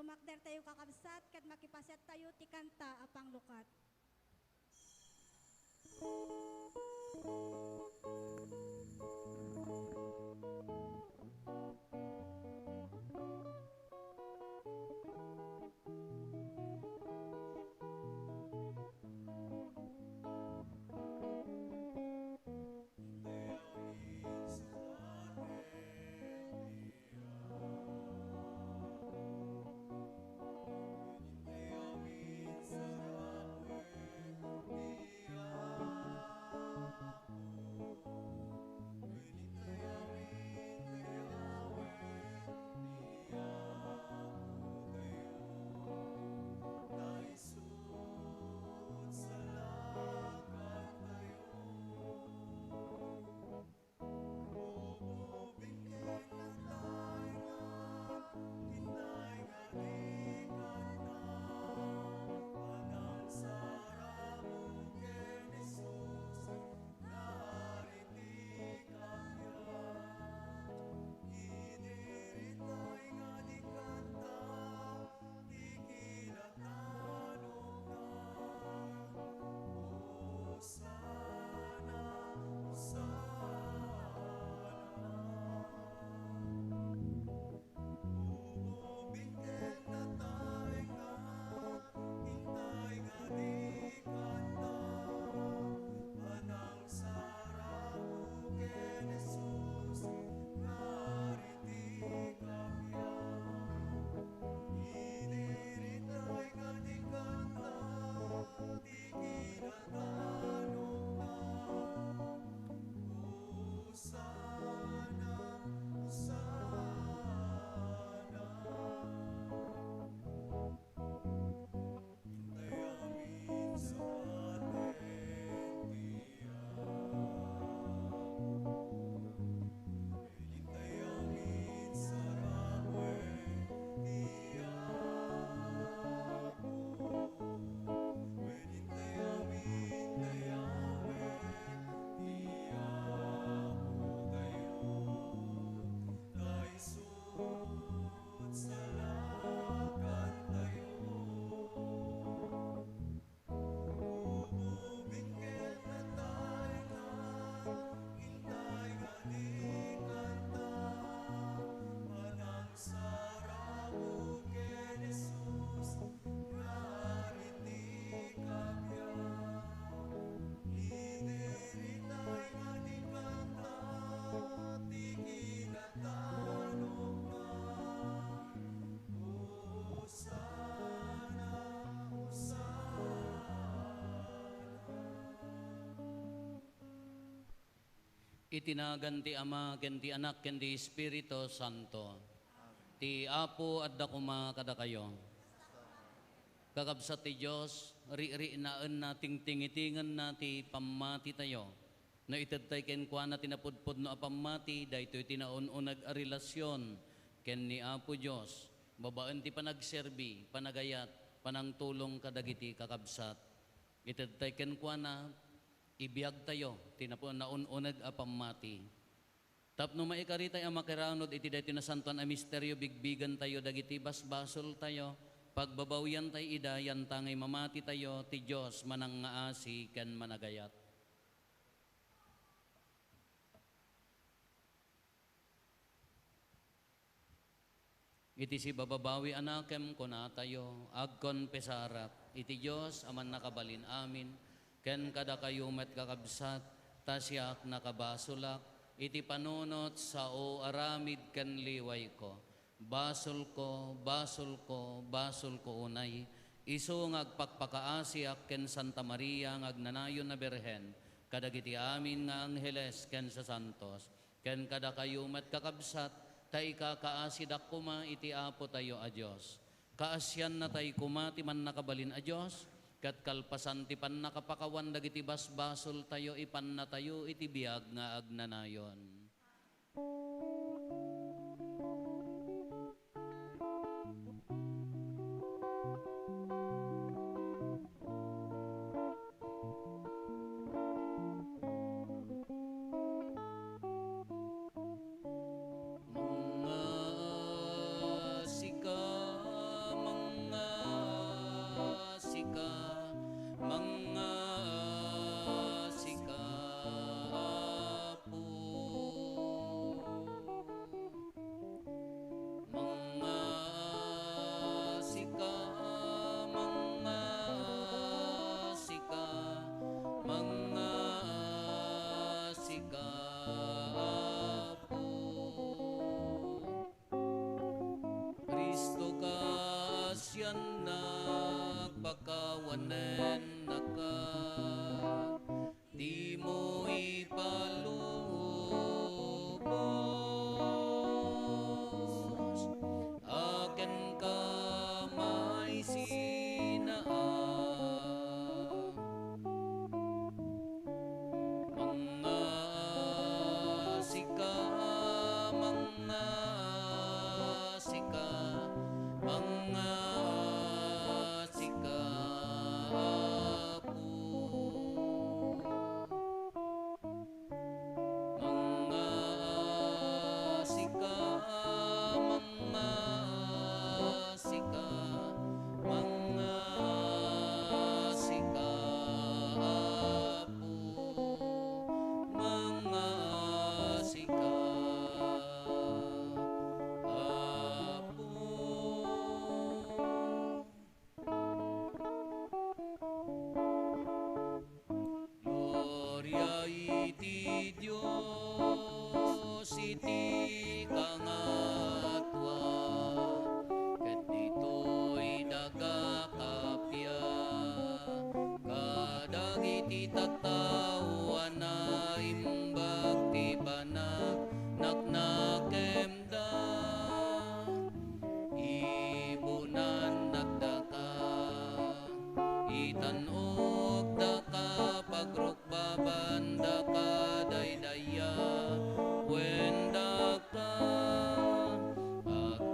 sumakder tayo kakabsat, kat makipaset tayo ti kanta apang lukat. Itinagan ti Ama, ken ti Anak, ken ti Espiritu Santo. Ti Apo at dakuma kada kayo. Kakabsat ti Diyos, ri-rinaan na ting-tingitingan na ti pamati tayo. Na itadtay ken kwa na tinapudpod no apamati, dahito tinaununag a relasyon ken ni Apo Diyos. Babaan ti panagserbi, panagayat, panangtulong kadagiti kakabsat. Itadtay ken kwa na ibiyag tayo, tinapon naununag a pamati. Tapno maikaritay ang makiranod, iti dahito na santuan a misteryo, bigbigan tayo, dagiti basbasol tayo, pagbabawian tayo idayan tangay mamati tayo, ti Diyos manang ngaasi ken managayat. Iti si bababawi anakem kuna tayo, agkon pesarak, iti Diyos aman nakabalin amin, ken kada kayo met kakabsat, tasyak nakabasulak, iti panunot sa o aramid ken liway ko. Basol ko, basol ko, basol ko unay, iso ngagpakpakaasiak ken Santa Maria ngagnanayon na Berhen, kadagiti amin nga angheles ken sa santos, ken kada kayo met kakabsat, tay kakaasidak kuma iti Apo tayo a Diyos. Kaasyan na tay kuma ti man nakabalin a Diyos, kat kalpasan ti pan nakapakawan dagiti basbasol tayo ipan na tayo iti biag nga agnanayon. yan nagpakawanen naka, di mo ipalubos, akin ka may sinaan. Mga sika, mga sika, mga sika po. Mga sika, mga sika, mga sika po. Mga sika po. Gloria iti Diyos, iti kangatwa, ket dito'y dagakapya, kadagiti tattao na imbag ti banag naknakemda, ibunan nagdaka, itanog daka pagrukbaban daka daydaya wenda ka,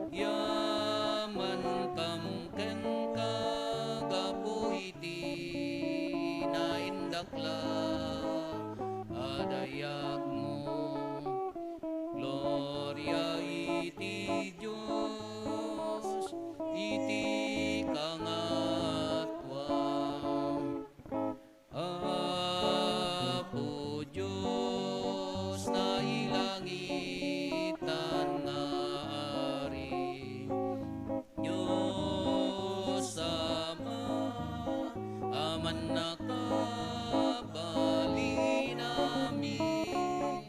agyaman kamken ka gapu iti naindakla adayak mo. Gloria iti Diyos, iti kangatwa, Apo Diyos na ilangitan nga ari, Diyos Ama, aman nakabali namin,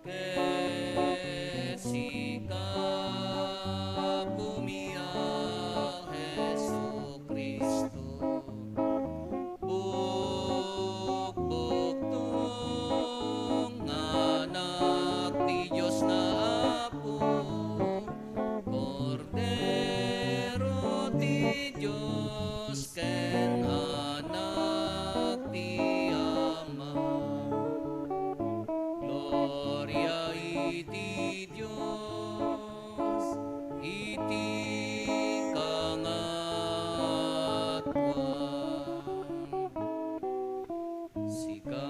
ket sika bumiyak Hesu Kristo. Bukbuktong anak ti Diyos na Apo, Kordero ti Diyos ken anak ti Ama. Gloria iti Diyos, iti kangatwa, sika.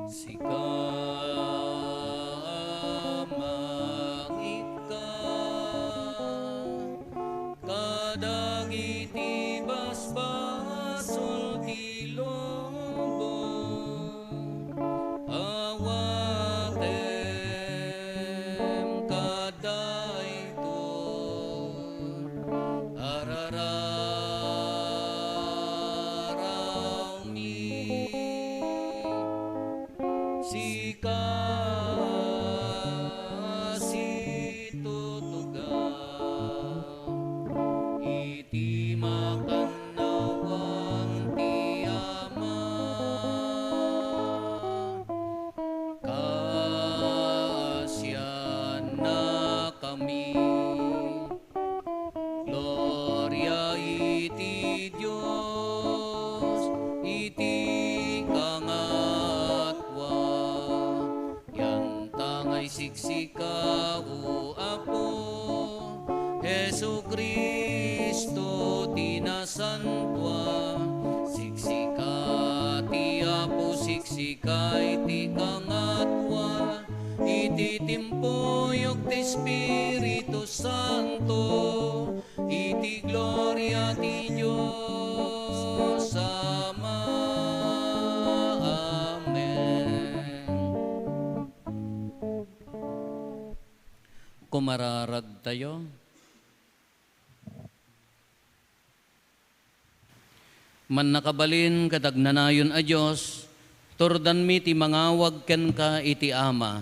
Sika mangika, kadagiti basbasol ti lobo, awatem kadayton, arararaw mi, sika situtugaw, iti makanawang ti Ama, kasyan na kami. Gloria iti Diyos, iti kangatwa, yan tangay siksika o Apo, Hesu Kristo tinasantwa, siksika ti Apo, siksika iti kangatwa, iti timpuyok ti Espiritu Santo, iti gloria ti Diyos Ama. Amen. kumararag tayo. Man nakabalin kadagnanayon a Diyos, turdan mi ti mangawag ken ka iti Ama.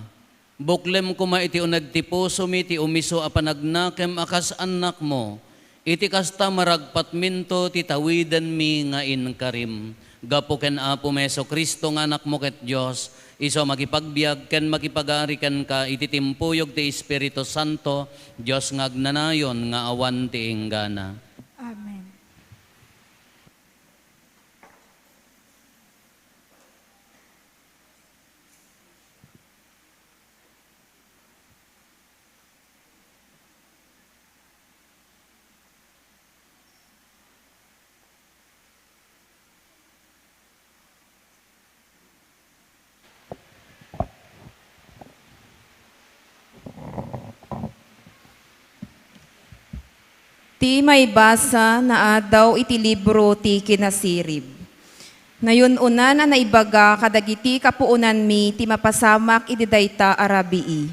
Buklem kuma iti unag ti puso mi ti umiso a panagnakem akas anak mo. Iti kasta maragpat minto ti tawiden mi nga inkarim. Gapo ken Apo Meso Kristo nga anak mo ket Diyos, iso makipagbiag ken makipagari ken ka iti timpuyog ti Espiritu Santo, Diyos nga agnanayon nga awan ti inggana. Amen. Ti may basa na adaw iti libro ti kinasirib. Nayon una na naibaga kadagiti kapuunan mi ti mapasamak iti dayta arabii.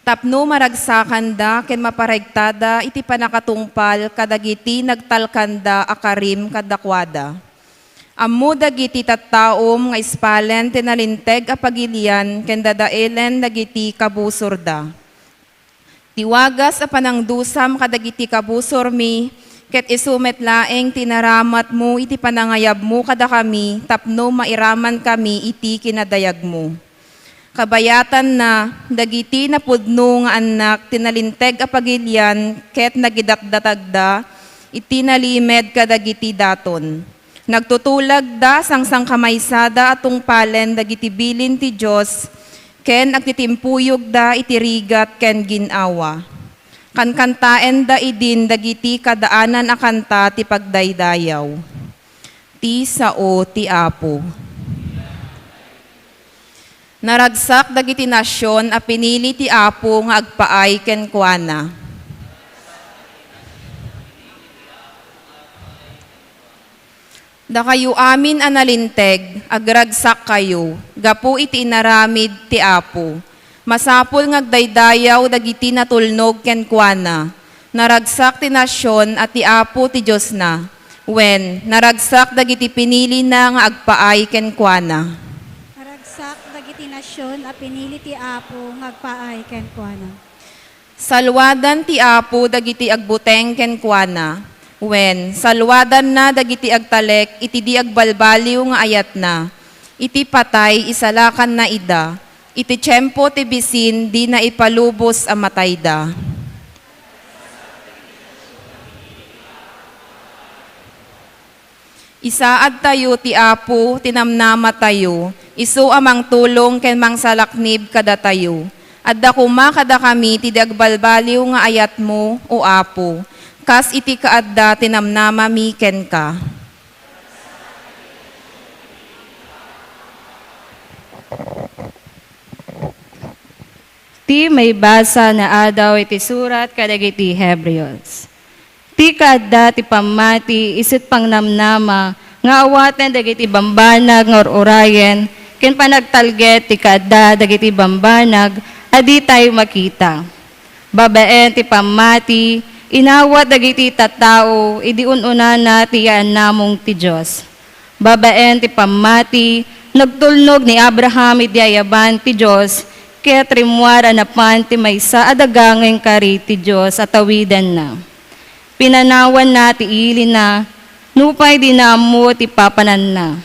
Tapno maragsakan da ken maparagtada iti panakatungpal kadagiti nagtalkanda akarim kadakwada. Ammo dagiti tattaom nga ispalen tinalinteg a pagilian ken dadaelen dagiti kabusorda. Tiwagas a panangdusam kadagiti kabusor mi, ket isumet laeng tinaramat mo iti panangayab mo kada kami, tapno mairaman kami iti kinadayag mo. Kabayatan na, dagiti napudno nga anak, tinalinteg a pagilian, ket nagidakdatagda, iti nalimed kadagiti daton. Nagtutulag da sangsang kamaysada atong palen dagiti bilin ti Diyos, ken agtitimpuyog da itirigat ken ginawa. Kankantaen da idin dagiti kadaanan a kanta ti pagdaydayaw. Ti sao ti Apo. Naragsak dagiti nasyon a pinili ti Apo nga agpaay ken kuana. Da kayo amin analinteg, agragsak kayo, gapu iti inaramid ti Apo. Masapul ngagdaydayaw dagiti natulnog ken kuana. Naragsak ti nasyon at ti Apo ti Diyos na. Wen, naragsak dagiti pinili na nga agpaay ken kuana. Naragsak dagiti nasyon a pinili ti Apo ngagpaay ken kuana. Salwadan ti Apo dagiti agbuteng ken kuana. Wen, salwadan na dagiti agtalek, iti di agbalbaliw nga ayat na. Iti patay, isalakan na ida. Iti tiyempo ti bisin, di na ipalubos a matay da. Isaad tayo ti Apo, tinamnama tayo. Isu amang tulong ken mang salaknib kada tayo. Adda kuma kada kami, ti di agbalbaliw nga ayat mo, o Apo. Kas iti kaadda tinamnama mi ken ka. Ti may basa na adaw iti surat kadagiti Hebreos. Ti kaadda ti pamati isit pang namnama nga awaten dagiti bambanag nga orayen ken panagtalget ti kaadda dagiti bambanag adi tayo makita. Babaen ti pamati inawat dagiti tattao, idi ununa na tiyaan namong ti Diyos. Babaen ti pamati, nagtulnog ni Abraham iti ayaban ti Diyos, kaya trimwara na pan ti maysa adagangeng kari ti Diyos at awidan na. Pinanawan na ti ili na, nupay dinamo ti papanan na.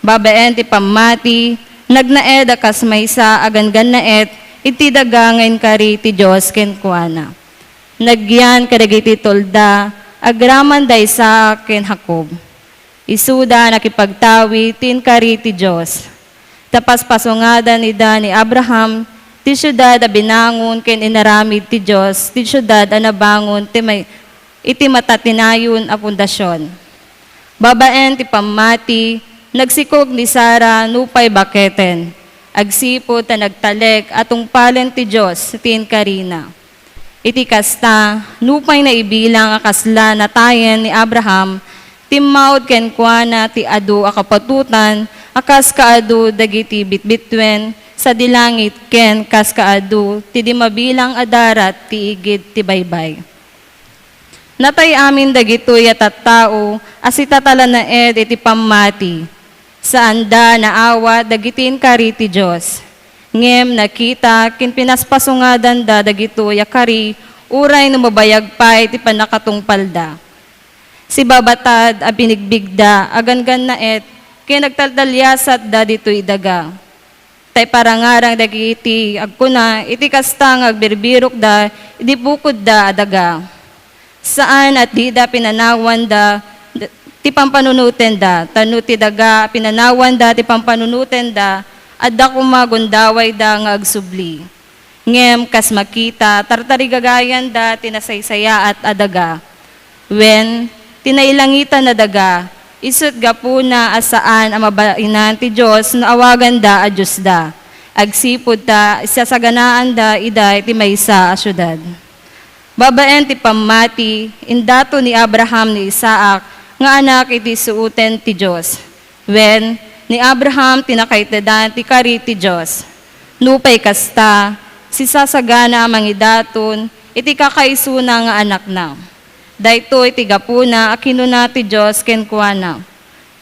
Babaen ti pamati, nagnaed akas maysa agangan naet, iti dagangeng kari ti Diyos ken kuana. Nagyan kadagiti tolda, agraman day sa ken Jacob. Isuda nakipagtawi tin kari ti Diyos. Tapas pasungadan ni Abraham, ti syudad a binangon ken inaramid ti Diyos, ti syudad a nabangon iti matatinayon a pundasyon. Babaen ti pamati, nagsikog ni Sara nupay baketen. Agsipod ta nagtalek atong palen ti Diyos tin karina. Iti kasta, nupay na ibilang akasla na tayen ni Abraham, timmawd ken kuana ti adu a kapatutan, a akas kaadu dagiti bitbitwen, sa dilangit ken kas kaadu, ti di mabilang adarat ti igid ti baybay. Natay amin dagitoy at tattao, asitatala na iti pamati, saan da naawa dagitin kari ti Diyos. Ngem nakita kin pinaspasungadan da dagitoy kari, uray no mabayag pa iti panakatungpalda. Si babatad a binigbigda, agangan na kin nagtaldalyasat da ditoy daga. Tay parangarang dagiti agkuna, iti kastang agbirbirok da, iti bukod da adaga. Saan at di da pinanawan da, ti pampanunuten da, tanu ti daga, pinanawan da, ti pampanunuten da, at da kumagundaway da nga agsubli. Ngem kas makita, tartarigagayan da, tinasaysaya at adaga. When, tinailangitan na daga, isut gapuna asaan ang mabainan ti Diyos, na awagan da a Diyos da. Agsipod ta, isasaganaan da, iday ti maysa a syudad. Babaen ti pamati, indato ni Abraham ni Isaac, nga anak iti suuten ti Diyos. When, ni Abraham tinakaitedan ti kari ti Diyos. Nupay kasta, si sasagana mangidaton, iti kakaisuna nga anak na. Dayto iti gapuna, akinuna ti Diyos ken kuana.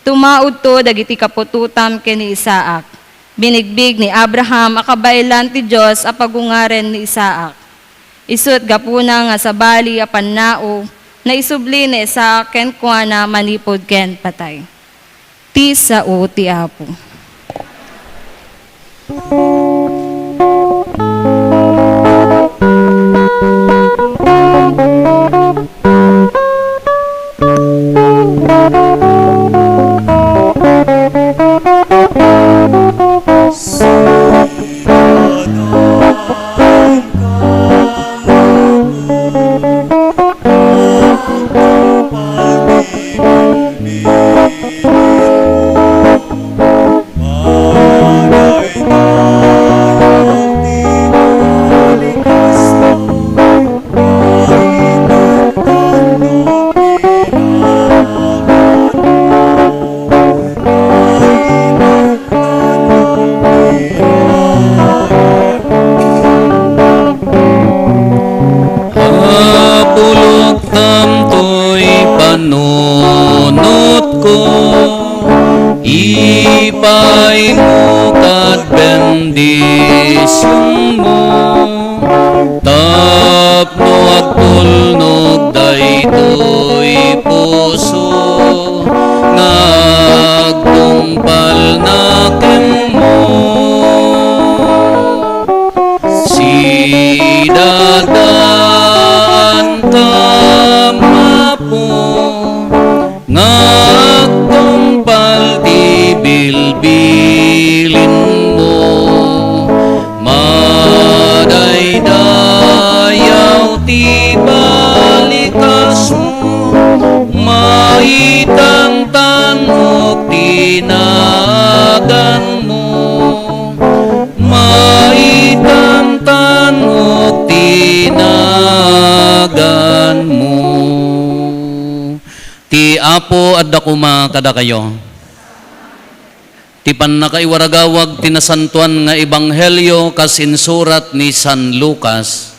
Tumaud to dagiti kapututam ken ni Isaac. Binigbig ni Abraham, akabailan ti Diyos, apagungaren ni Isaac. Isut gapuna nga sabali a pannao, na isubli ni Isaac ken kuana manipod ken patay. Ti sao ti Apo. Panunot ko, ipay mo kat bendisyon mo, tapno agpulnog daytoy puso, ngagtungpal na mo. Sidadan kamapo, ngagtumpal di bilbilin mo, madaydayaw ti balikas mo, maitang tanok tinagan mo, maitang tanok tinagan mo. Ti Apo at dakuma kada kayo. Ti pannakaiwaragawag tinasantuan nga ebanghelyo kas insurat ni San Lucas.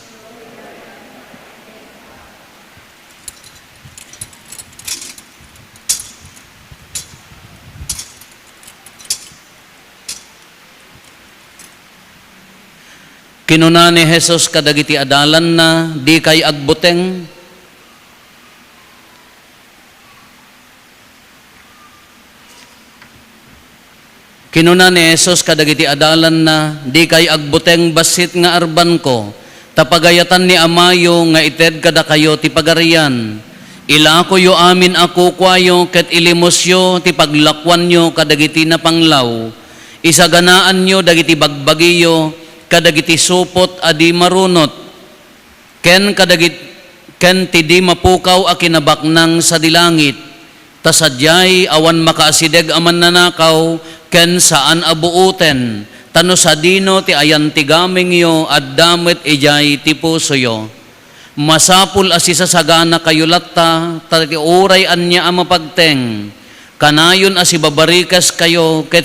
Kinuna ni Jesus kadagiti adalan na di kay agbuteng, kinuna ni Jesus kadagiti adalan na di kay agbuteng basit nga arban ko, tapagayatan ni Amayo nga ited kada kayo ti pagarian. Ila ko yo amin ako kwayo ket ilimosyo ti paglakwan yo kadagiti na panglaw. Isaganaan nyo dagiti bagbagiyo kadagiti supot adi marunot. Ken ti di mapukaw a kinabaknang sa dilangit. Tasadyay awan makaasideg aman nanakaw ken saan abuuten, tano sa dino ti ayan ti gaming yo, at damit ijay ti puso yo. Masapul asisasagana kayo latta, tati uray anya amapagteng, Kanayon asibabarikas kayo ket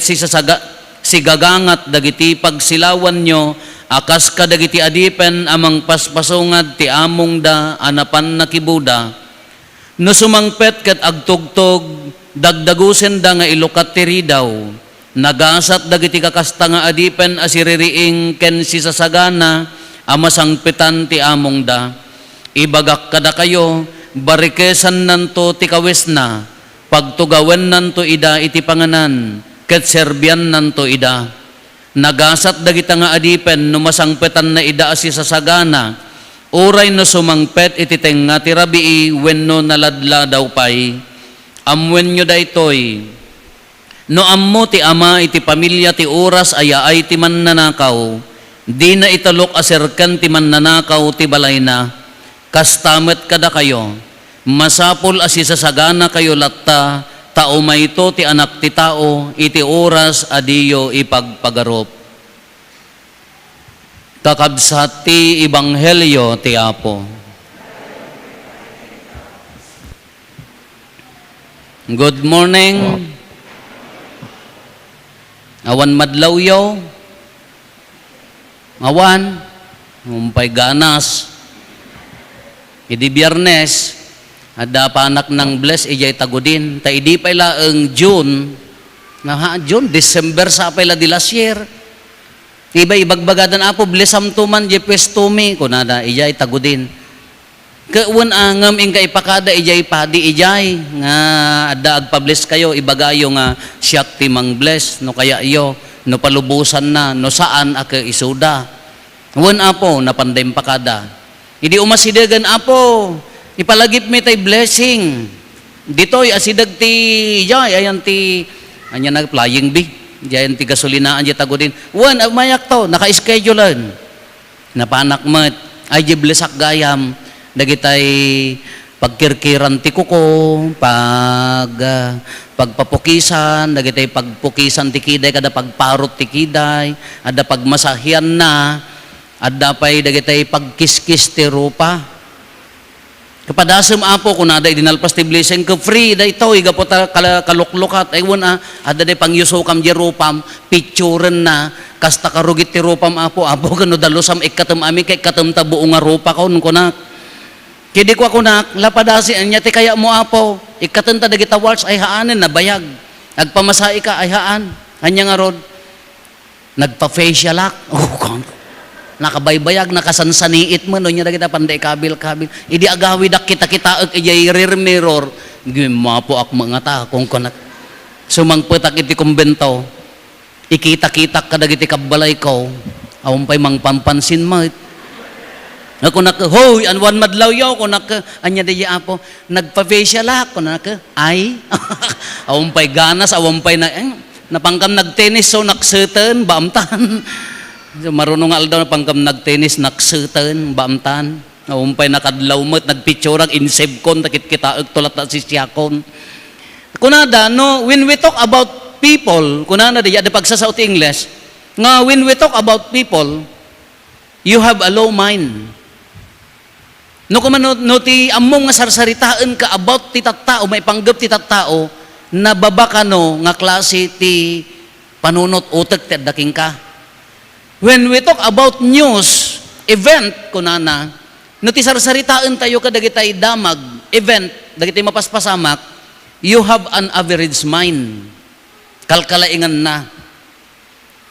sigagangat dagiti pagsilawan nyo akas ka dagiti adipen amang paspasungad ti among da anapan nakibuda. No sumangpet ket agtugtog dagdagusen da nga ilukat ti ridaw. Nagasat dagiti kakasta nga adipen asiririing ken sisasagana amasangpitan ti among da. Ibagak kada kayo barikesan nanto ti kawes na. Pagtugawen nanto ida iti panganan, ket serbyan nanto ida. Nagasat dagita nga adipen, numasangpetan na ida asi sasagana, uray no sumangpet iti tenga ti rabii, wenno naladla daw pay. Amwen nyo daytoy, no ammo ti ama iti pamilya ti oras aya ay ti mannanakaw, di na italok aserkan ti mannanakaw ti balay na, kastamet kada kayo, masapol asi sasagana kayo latta, tao mayto ti anak ti tao, iti oras adiyo ipagpagarop. Kakabsat ti Ebanghelyo ti Apo. Good morning. Awan madlaw yo. Awan. Umpay ganas. Idi Biyernes. Ada panak ng bless ijay tagudin. Ta idi pa ila ang June. June, December sa pa ila di last year. Iba ibagbagadan apo blessam tuman je pwestumi kunada ijay tagudin. Kawan angam ing kaipakada ijay padi ijay nga ada agpabless kayo ibagayo nga siyak ti mang bless no kaya iyo no palubusan na no saan aka isuda. Wan apo napandem pakada. Idi umasidagan apo ipalagip mi tay blessing. Ditoy asidag ti ijay ayan ti anya na flying bee. Diyan ti gasolinaan di tagudin. Wan mayak to naka-schedulean. Napanak met ay di blesak gayam dagitay pagkirkiran ti kuko pagpapukisan dagitay pagpukisan ti kiday kada pagparot ti kiday ada pagmasahian na ada pay dagitay pagkiskis ti rupa. Kapadasem apo kunada idinalpas ti blessing ka free da ito igapo kaluklukat ay wala ada day pangyusukam di rupam picturen na kasta karugit ti rupam apo kano dalusam ikatem ami kay katem ta buong nga rupa kon kunak kidi ko kunak lapadasi anya ti kaya mo apo ikatem ta dagita walls ay haanen na bayag agpamasai ka ay haan anya nga rod nagpa-facialak nakabaybayag nakasansaniit mo no nya kita panday kabil idi agawi dak kita ijay rear mirror gimapo ak mga ta kung kunak sumangpetak iti kumbento ikita-kita kadagiti kabbalay ko awampay mangpampansin mo ako nak hoy anwan madlaw yo kunak anya di apo nagpa-facial ako kunak ay awampay ganas awampay na napangkam nagtennis so nakseten baamtan. So, marunong nga aldaw na pangkam nagtennis, naksutan, baamtan, naumpay nakadlawmet, nagpicturag, insebkon, takit kita, tulat na sisyakon. Kunada, no, when we talk about people, kunada, di pagsasaw ti English, nga when we talk about people, you have a low mind. No, kumano, no, ti among nga sarsaritaan ka about ti tattao, may panggap ti tattao, na babaka no, nga klase ti panunot utek ti daking ka. When we talk about news, event, kunana, no ti sarsaritaan tayo kadagitay damag, event, dagitay mapaspasamak, you have an average mind. Kalkalaingan na.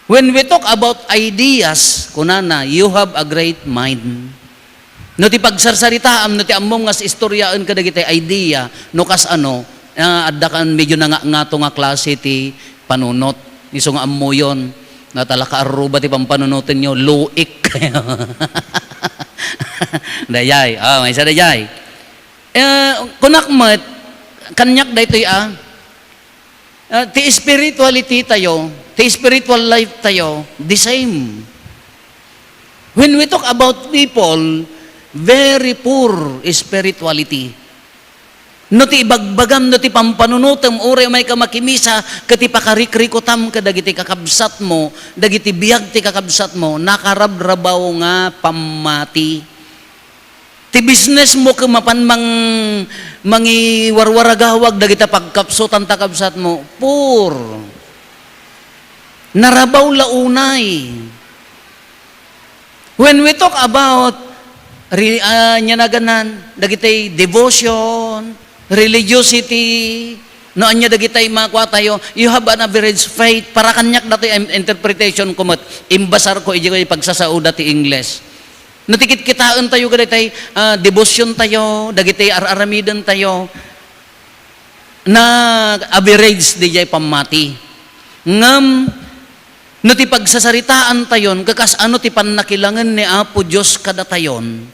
When we talk about ideas, kunana, you have a great mind. No ti pagsarsaritaan, no ti among nga istoryaan kadagitay idea, no kas ano, adda kan medyo nga to nga klase ti panunot, iso nga ammo yon. Natalaka aruba ti pampanunutin nyo, luik kayo. Dayay, may isa dayay. Kunakmat, kanyak daytoy ti spirituality tayo, ti spiritual life tayo, the same. When we talk about people, very poor spirituality. No ti ibagbagam no ti pampanunutem ure may kamakimisa kati pakarikrikutam kadagiti kakabsat mo dagiti biyag ti kakabsat mo nakarabrabaw nga pamati. Ti business mo kumapan mangi warwaragawag dagita pagkapsutan takabsat mo. Poor. Narabaw launay. When we talk about nyanaganan, dagitay devotion, religiosity, no anya dagitay makuha tayo, you have an average faith. Para kanyak dati interpretation kumot, imbasar ko iji ko pagsasauda ti English. Natikit kitaan tayo dagitay devotion tayo, dagitay araramidan tayo, na average di jay pamati. Ngam, no ti pagsasaritaan tayon, kakas ano ti panakilangan ni Apo Diyos kada tayon,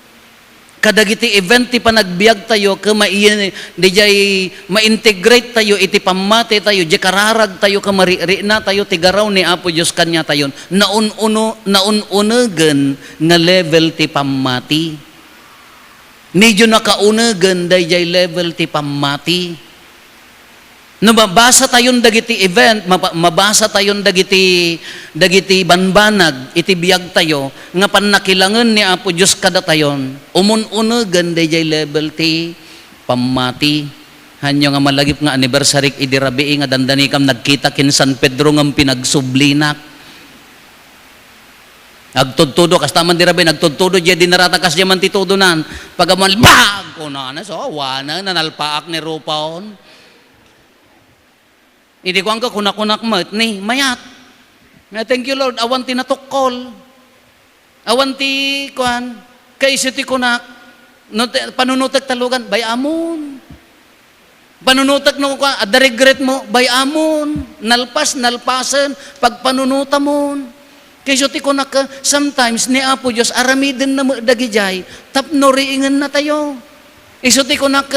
kadagiti event ti panagbiag tayo, di jay ma-integrate tayo, iti pamati tayo, di kararag tayo, kamariri na tayo, ti garaw ni Apo Diyos kanya tayon, naununagan nga level ti pamati. Medyo nakaunagan, di jay level ti pamati. No, mabasa tayon dagiti event, mabasa tayon dagiti banbanag, iti biyag tayo, nga panakilangan ni Apo Diyos kada tayon, umununagan dayjay level ti pamati. Hanyo nga malagip nga anniversary idirabi nga dandanikam nagkita kin San Pedro nga pinagsublinak. Agtudtudo, kas taman dirabi, nagtudtudo, diya dinaratakas diya man titudunan. Pagaman, bag! Kunana, so, wana, nanalpaak ni Rupaon. Hindi ko ang kunak-kunak mat ni mayat. Thank you Lord, awan ti natukol. Awan ti kuan, kaisi ti kunak. Panunutag talugan, bay amon. Panunutag no kuan, ada regret mo, bay amon. Nalpasan, pag panunuta mo. Kaisi ti kunak, sometimes ni Apo Diyos, aramidin na dagijay, tapno riingan na tayo. Iso ti kunak,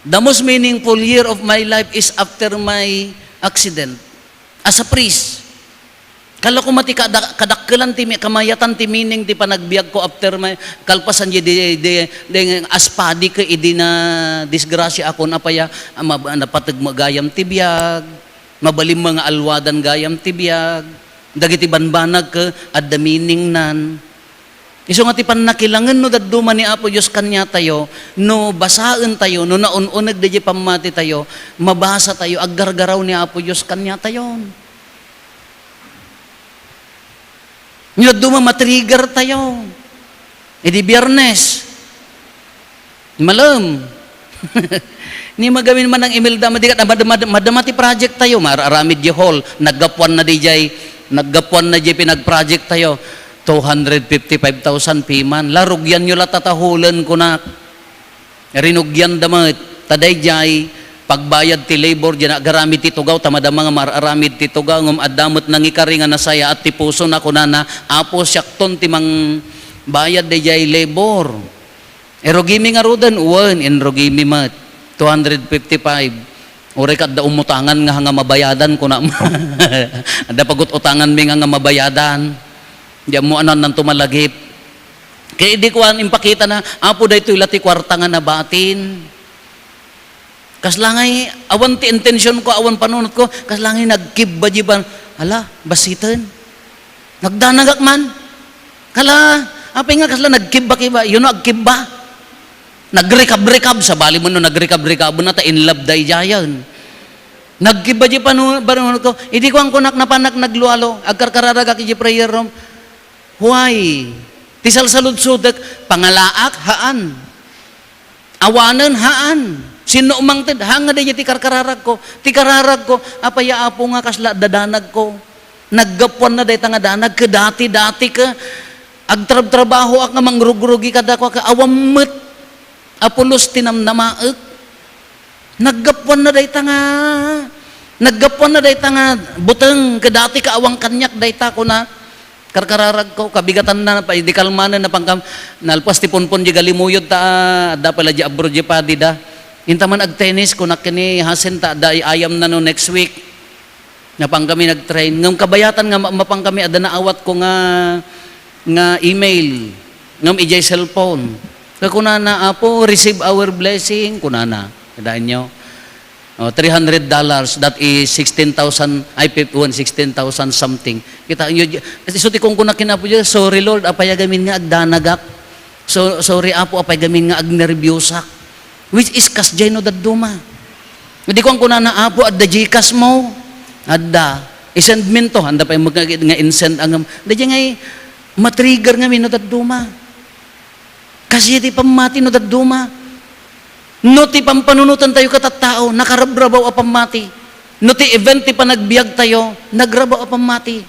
the most meaningful year of my life is after my accident. As a priest. Kala ko mati kadakkelan ti kamayatan ti meaning ti panagbiag ko after my kalpasan di aspadi ka idi na disgrasya ako napaya napatag magayam ti biag, mabalim mga alwadan gayam ti biag, dagiti banbanag ka at the meaning nan. Iso nga ti panakilangan no daduma ni Apo Diyos kanya tayo, no basaan tayo, no naununag di pamati tayo, mabasa tayo, aggargaraw ni Apo Diyos kanya tayo. Nyo duma matrigger tayo. Di Biyernes. Malam. Ni magamin man ng email madikat madamati project tayo, mararamid di hall, naggapuan na di pinag-project tayo. 255,000 piman. Larugyan nyo la tatahulan ko na. Rinugyan damat. Taday jay, pagbayad ti labor, dyan agaramid ti tugaw, tamada mga mararamid ti tugaw, adamot nang ikaringa na saya at ti puso na kunana, apo syakton ti mang bayad day jay labor. Erogimi nga rudan, uwan, enrogimi mat. 255. Uri ka da umutangan nga mabayadan ko na. Ada pagut utangan mi nga mabayadan. Diyan mo anan nang tumalagip. Kaya di ko impakita na, Apo da ito ilati kwarta nga nabatin. Kaslangay, awan ti intensyon ko, awan panunot ko, kaslangay nagkibba jiban. Hala, basitan. Nagdanagak man. Kala, apa nga kasla nagkibba-kibba, yun nagkibba. Nagrekab-rekab, sa bali mo no, nagrekab-rekab na ta in love day jayan. Nagkibba jiban panunot ko, hindi ko ang kunak na panak naglualo, agkarkararagak iji prayer room. Huway, tisal salud-sudak, pangalaak, haan. Awanan, haan. Sino umangtid, hanga da ti karkararag ko. Ti kararag ko, apaya apo nga kasla dadanag ko. Naggapuan na day nga danag, dati ka. Agtrab-trabaho ak nga mangrugrugi kada ko, awammet. Apulos tinamnamaek. Naggapuan na day nga. Naggapuan na day nga, buteng, kadati ka awang kanyak day ko na. Karkararag ko, kabigatan na, di kalmanan na pangkam, nalpas ti punpon di galimuyod ta, da pala di abro di pa di da. Intaman ag-tennis, kunak kini hasen ta, da ayam na no next week. Na pang kami nag-train. Ngam kabayatan nga, mapang kami, ada na awat ko nga email, ngam ijay cellphone. Kunana, Apo, receive our blessing, kunana. Kadain nyo. $300, that is 16,000, I paid 16,000 something. Kita nyo, isuti kong kunakin na po dyan, sorry Lord, apayagamin nga agdanagak. So, sorry apo, apay gamin nga agnerbyusak. Which is kasjay no daduma. Hindi ko ang kunana apo, adda jikas mo. Adda. I-send min to. Handa pa yung nga in-send ang... Dadya nga matrigger nga min no daduma. Kasi di pamati no daduma. No ti pampanunutan tayo katattao, nakarabrabaw a pamati. No ti event ti panagbiag tayo, nagrabaw a pamati.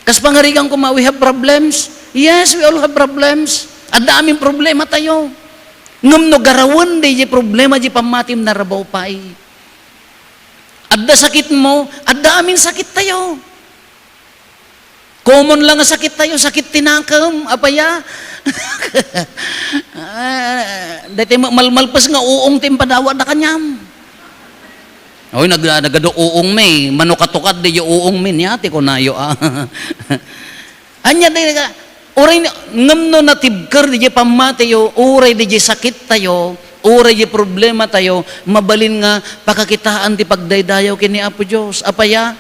Kas pangarigang kuma, we have problems. Yes, we all have problems. Adda aming problema tayo. Ngam no garawan di problema di pamatim narabaw pa eh. Adda sakit mo, adda aming sakit tayo. Common lang nga sakit tayo, sakit tinakam, apaya. Dati malmalpas nga uong timpadawa na kanyam. Oy, nagado uong may, manukatukad di yung uong min, yati ko na yo. Anya di ka, uray ngamno natibker di pamatayo, uray di sakit tayo, uray di problema tayo, mabalin nga pakakitaan ti pagdaydayaw kini Apo Diyos. Apaya,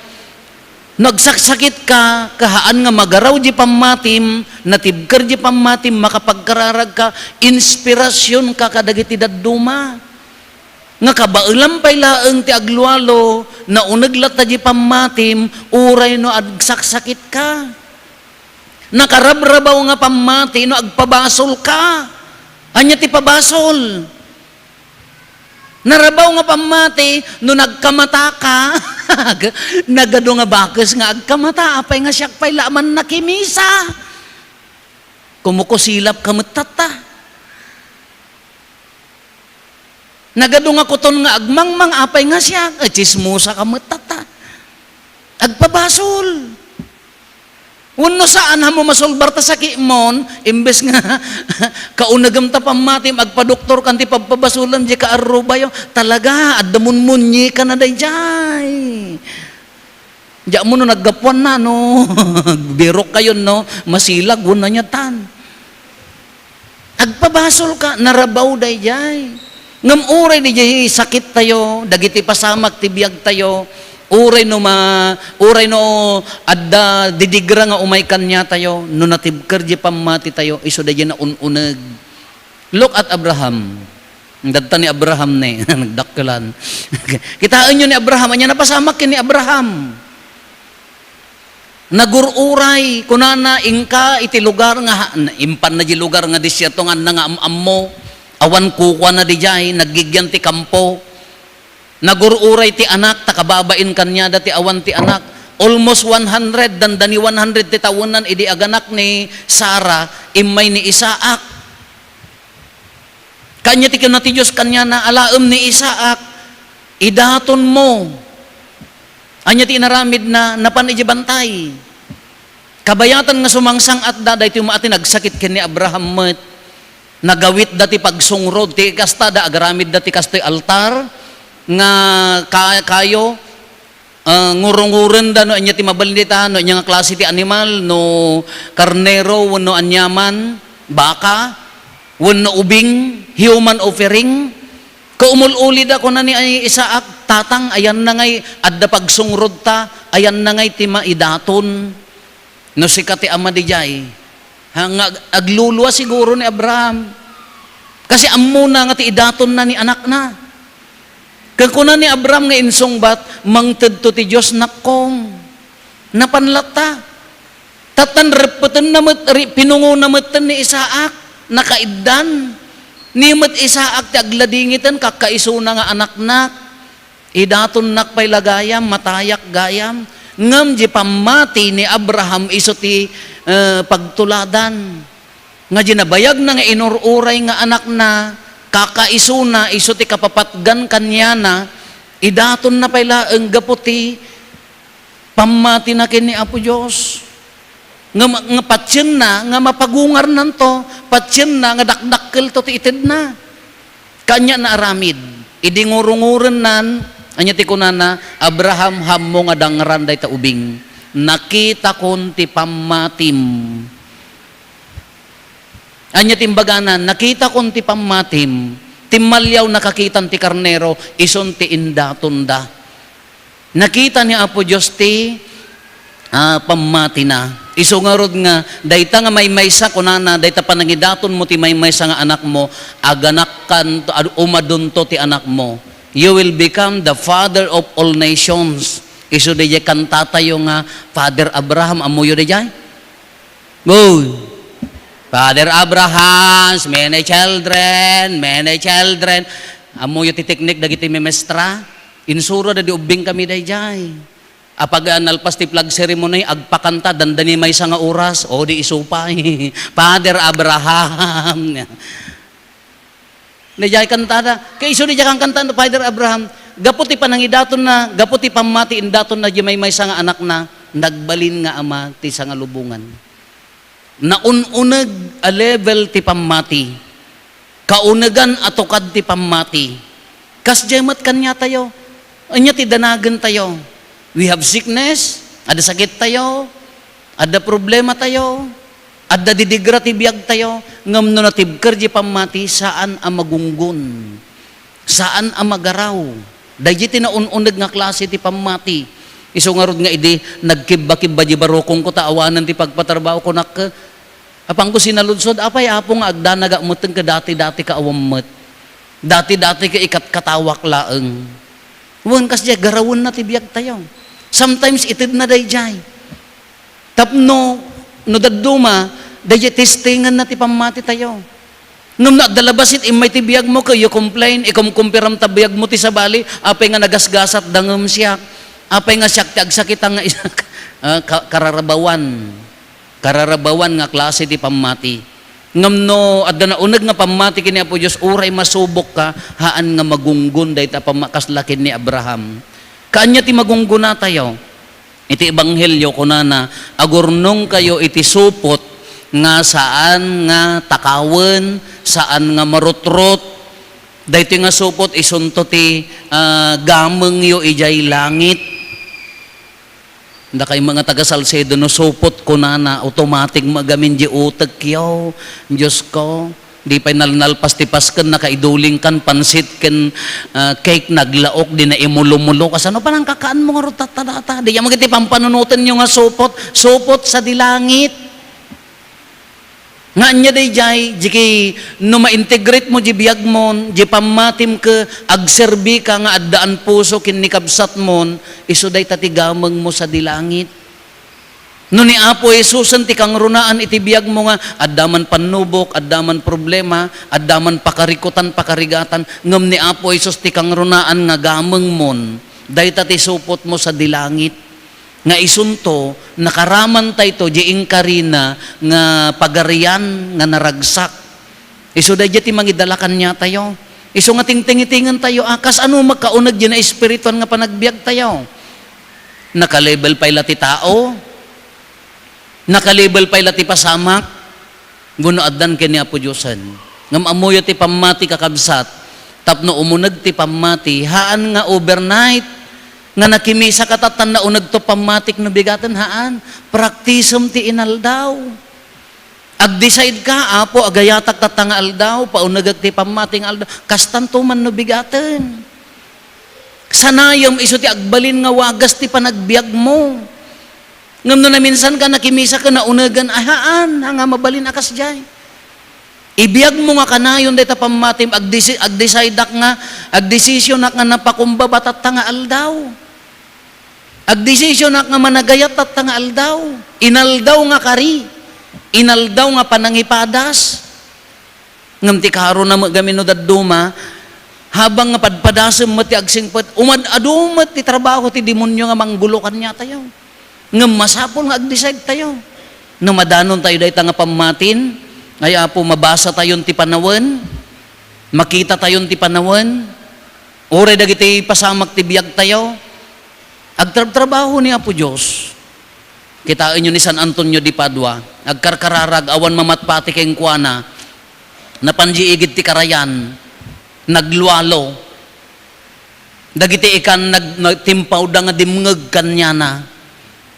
nagsaksakit ka, kahaan nga magaraw di pamatim, natibker di pamatim, makapagkararag ka, inspirasyon ka kadagiti daduma. Nga kabailam pay laeng ti aglualo, na unaglat di pamatim, uray no agsaksakit ka. Nakarabrabaw nga pamati, no agpabasol ka. Anya ti pabasol. Narabaw nga pamati, no nagkamata ka, nagado nga bakes nga agkamata, apay nga siyak pay laman nakimisa. Kumukusilap kamatata. Nagado nga kuton nga agmangmang, apay nga siyak, chismosa kamatata. Agpabasol. Uno saan mo masolbar ta sakit mon, imbes nga kaunagam ta pamatim, agpadoktor kan ti pagpabasulan di ka arubayo, talaga, adamun munyi ka na dayjay. Diya mo no naggapuan na, no, birok kayo, no, masilag, wala niya tan. Agpabasol ka, narabaw dayjay. Ngam uray dayjay, sakit tayo, dagiti pasamak, tibiyag tayo, uray no adda didigra nga umay kanya tayo no natibker di pamati tayo iso dayjay na ununeg. Look at Abraham. Dadta ni Abraham ne nagdakkelan. Kitaan nyo ni Abraham, anya napasamak ni Abraham. Nagururay kunana ingka iti lugar nga impan na di lugar nga disyerto nga nga ammo awan kukwa na dijay naggigyan ti kampo. Nagururay ti anak, takababain kanya dati awan ti anak. Almost 100, dandani 100 ti tawunan, idi aganak ni Sarah, imay ni Isaac. Kanya ti kinati Diyos kanya na alaem ni Isaac, idaton mo. Anya ti inaramid na napan ijibantay. Kabayatan nga sumangsang at daday ti umaati nagsakit kini Abraham met. Nagawit dati pagsungrod, ti kastada, agaramid dati kastoy altar, nga kayo ngurunguren da no anya ti mabalita no anya nga klase ti animal no karnero wenno anyaman baka wenno ubing human offering kaumululi da kuno ni Isaac tatang ayan na ngay adda pagsungrod ta ayan na ngay ti maidaton no sikat ti ama dijay nga agluluwa siguro ni Abraham kasi ammo na nga ti idaton na ni anak na. Kung kuna ni Abraham nga insungbat, mangted to ti Diyos nakong, napanlata. Tatan reputan na pinungo na matan ni Isaac, nakaiddan. Ni mat Isaac ti agladingitan, kakaiso na nga anak-nak. Idaton nakpay lagayam, matayak gayam. Ngam di pamati ni Abraham iso ti pagtuladan. Nga ginabayag na nga inururay nga anak na, kakaisuna, iso ti kapapatgan kanya na, idaton na pala ang gaputi, pamati na kini Apo Diyos. Nga patsyan na, nga mapagungar nanto, patsyan na, nga dakdakkel to ti ited na. Kanya na aramid, idingurunguren nan, anya ti kunana, Abraham hammo nga dangran day ta ubing, nakita kon ti pamatim. Anya timbaganan, nakita kon ti pamatim, timalyaw nakakitan ti karnero, ison ti indaton da. Nakita ni Apo Diyos ti pamati na. Iso nga rod nga, dayta nga may maysa kunana, dayta panangidaton mo ti may maysa nga anak mo, aganak kan, umadun to ti anak mo. You will become the father of all nations. Iso di kantata yung Father Abraham, amuyo di jay? Go! Father Abraham, many children, many children. Amuyo ti teknik dagiti memestra. Insuro da di ubing kami di jay. Apag nalpas ti flag ceremony, agpakanta, dandani may nga oras, o di isupay. Father Abraham. Nijay kantada. Kaya iso nijay kang kanta, Father Abraham, gaputi panangidaton na, gaputi pamati indaton na di may nga anak na, nagbalin nga ama ti nga lubungan. Naununag a level ti pamati. Kaunagan atokad ti pamati. Kas jamat kanya tayo. Anya ti danagan tayo. We have sickness, ada sakit tayo, ada problema tayo, ada didigra ti biag tayo, ngam no natibker di pamati, saan ang magunggun, saan ang magaraw. Dahil ti naununag nga klase ti pamati. Iso nga rod nga idi, nagkibba-kibba di barokong ko, taawanan ti pagpatrabaho ko nak, apang ko sinaludsod, apay apong agdanaga muteng ka dati-dati ka awammet, dati-dati ka ikat katawak laeng. Huwag kasi garawon na ti biag tayo. Sometimes itid na dayjay. Tapno, no daduma, dayjay testingan na ti pamati tayo. Nung nadalabasit, imay ti biyag mo, kayo complain, ikumkumpiram ta biyag mo ti sabali, apay nga nagasgasat dangam siya, apay nga siyak ti agsakita nga kararabawan. Kararabawan nga klase ti pamati. Ngam no, adda na unag nga pamati kini Apo Diyos, uray masubok ka, haan nga magunggun, dahi ta pamakaslakin ni Abraham. Kanya ti magungguna tayo. Iti ebanghelyo kunana, agurnong kayo iti supot nga saan nga takawen, saan nga marutrot. Dahito nga supot isunto ti gameng yo ijay langit. Nda kay mga taga Salcedo no supot kunana, automatic magamin di utek yo. Diyos ko. Di pa nalnalpas ti pasken na kaiduling kan pansit ken cake naglaok di na imululo kasano pa nang kakaan mo nga rotatadata di yang magiti pampanunutan nyo nga supot sa dilangit nga anya day jay jiki no ma-integrate mo di biyag mon di pamatim ke agserbi ka nga addaan puso kin ni kabsat mon iso day tatigameng mo sa dilangit. No ni Apo Jesus ti kang runaan iti biyag mo nga addaman panubok, addaman problema, addaman pakarikutan, pakarigatan, ngem ni Apo Jesus ti kang runaan nga gameng mon, dayta ti supot mo sa dilangit. Nga isunto, nakaraman tayo di ingkarina nga pagarian nga naragsak. Iso day ti mangidalakan niya tayo. Iso nga tingtingitingan tayo, akas ano magkaunag di na espirituan nga panagbiag tayo. Nakalabel pa ila ti tao, nakalabel pa ila ti pasamak, gunoaddan kini Apo Diyosan. Ngam amoyo ti pamati kakabsat, tapno umunag ti pamati, haan nga overnight, nga nakimisa katatan na unag to pamatik no bigatan haan, praktisum ti inaldaw. Ag-decide ka, Apo, agayatak tatanga aldaw, paunagag ti pamating aldaw, kastanto man no bigatan. Sanayom iso ti agbalin nga wagas ti panagbiag mo. Ngam no na minsan ka nakimisa ka na unagan, ahaan, nga mabalin akas jay. Ibiyag mo nga kanayon dayta pamatim, ag-decide nga, ag-desisyon nga napakumbaba tatanga aldaw. Ag-desisyon nga managayat tatanga aldaw. Inaldaw nga kari. Inaldaw nga panangipadas. Ngam ti karo na magamino daduma, habang nga padpadasem mo ti agsingpet, umad-adumat ti trabaho ti demonyo nga manggulukan niya tayo. Ngam masapol nga ag-decide tayo. No madanon tayo dayta nga pamatin, ay Apo mabasa tayon ti panawen, makita tayon ti panawen, ore dagiti pasamak ti biag tayo, agtrabaho ni Apo Diyos. Kitain nyo ni San Antonio di Padua, agkarkararag, awan mamatpati keng kuana, napanjiigid ti karayan, naglualo, dagiti ikan nagtimpaw da nga dimngeg kanyana,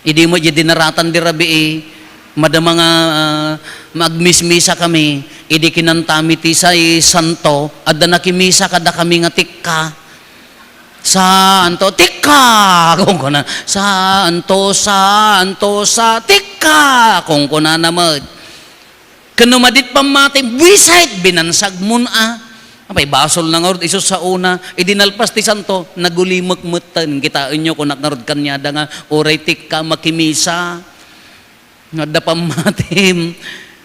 idi mo di dinaratan di rabi madama nga magmismisa kami, idi kinantami ti say santo, adda nakimisa kada kami nga tikka, Santo, tika! Kung kuna, santo, sa, tika! Kung kuna naman. Kanumadit pamati, wisait, binansag muna. Apay, basol na nga rod, iso sa una, idinalpas ti santo, nagulimag-mutan, kitaan nyo kung nakarod kanyada nga, oray tika, makimisa. Nga da pamatim.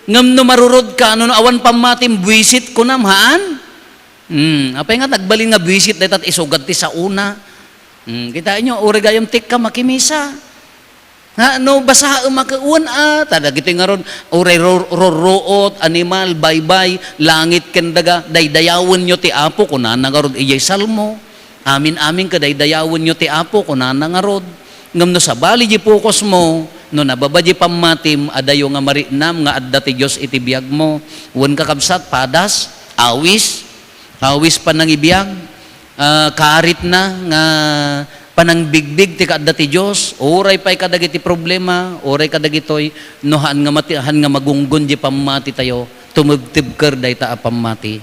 Ngam no marurod ka, ano awan pamatim, buwisit ko namhaan. Apay nga, nagbalin nga buwisit, dahitat isugad ti sa una. Kitaan nyo, oray gayam tika, makimisa. No, basa makauan tada gito nga ron, oray roroot, animal, baybay, langit kendaga, daydayawan nyo ti apo, kunana nga rod, iyay salmo. Amin ka, daydayawan nyo ti apo, kunana nga rod. Ngam no sa bali di pukos mo, no nababadi pamatim, adayo nga marinam, nga adda ti Diyos iti biyag mo. Wan kakabsat, padas, awis panangibiyag, karit na, nga panang bigbig ti kadda ti Diyos, oray pa'y kadagiti problema, oray kadagitoy, no han nga magunggon di pamati tayo, tumugtibker day ta pamati.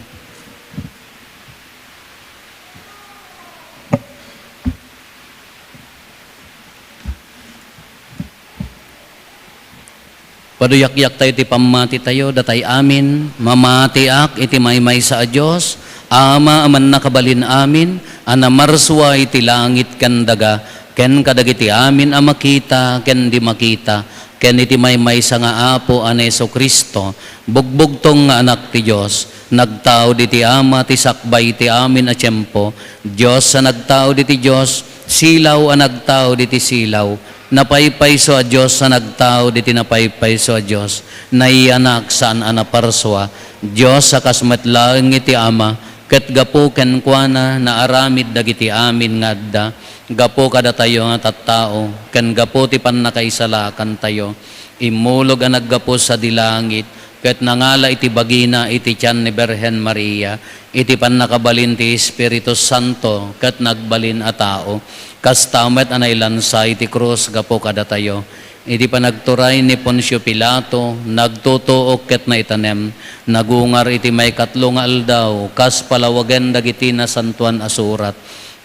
Paduyak-yak tayo ti pamati tayo, datay amin, mamatiak iti maymay sa Diyos, ama aman nakabalin amin, anamarswa iti langit ken daga, ken kadagiti amin a makita, ken di makita, ken iti maymay sa nga apo aneso Kristo, bugbugtong nga anak ti Diyos, nagtao diti ama ti sakbay ti amin a tiyempo, Diyos sa nagtao diti Diyos, silaw a nagtao diti silaw, napaypayso a Diyos sa nagtao diti napaypayso a Diyos, naianak saan a naparswa, Diyos sa kasmetlaeng iti ama, ket gapo ken kuana na aramid dagiti amin nga adda, gapo kada tayo nga tattao, ken gapo ti pannakaisalakan tayo, imulog ang naggapo sa dilangit, ket nangala iti bagina iti tiyan ni Birhen Maria, iti pannakabalin ti Espiritu Santo, ket nagbalin a tao, kastamet anay lansa iti krus gapo kada tayo, iti panagturay ni Poncio Pilato, nagtutuok ket na itanem, nagungar iti may katlong aldaw, kas palawagen dagiti na santuan asurat,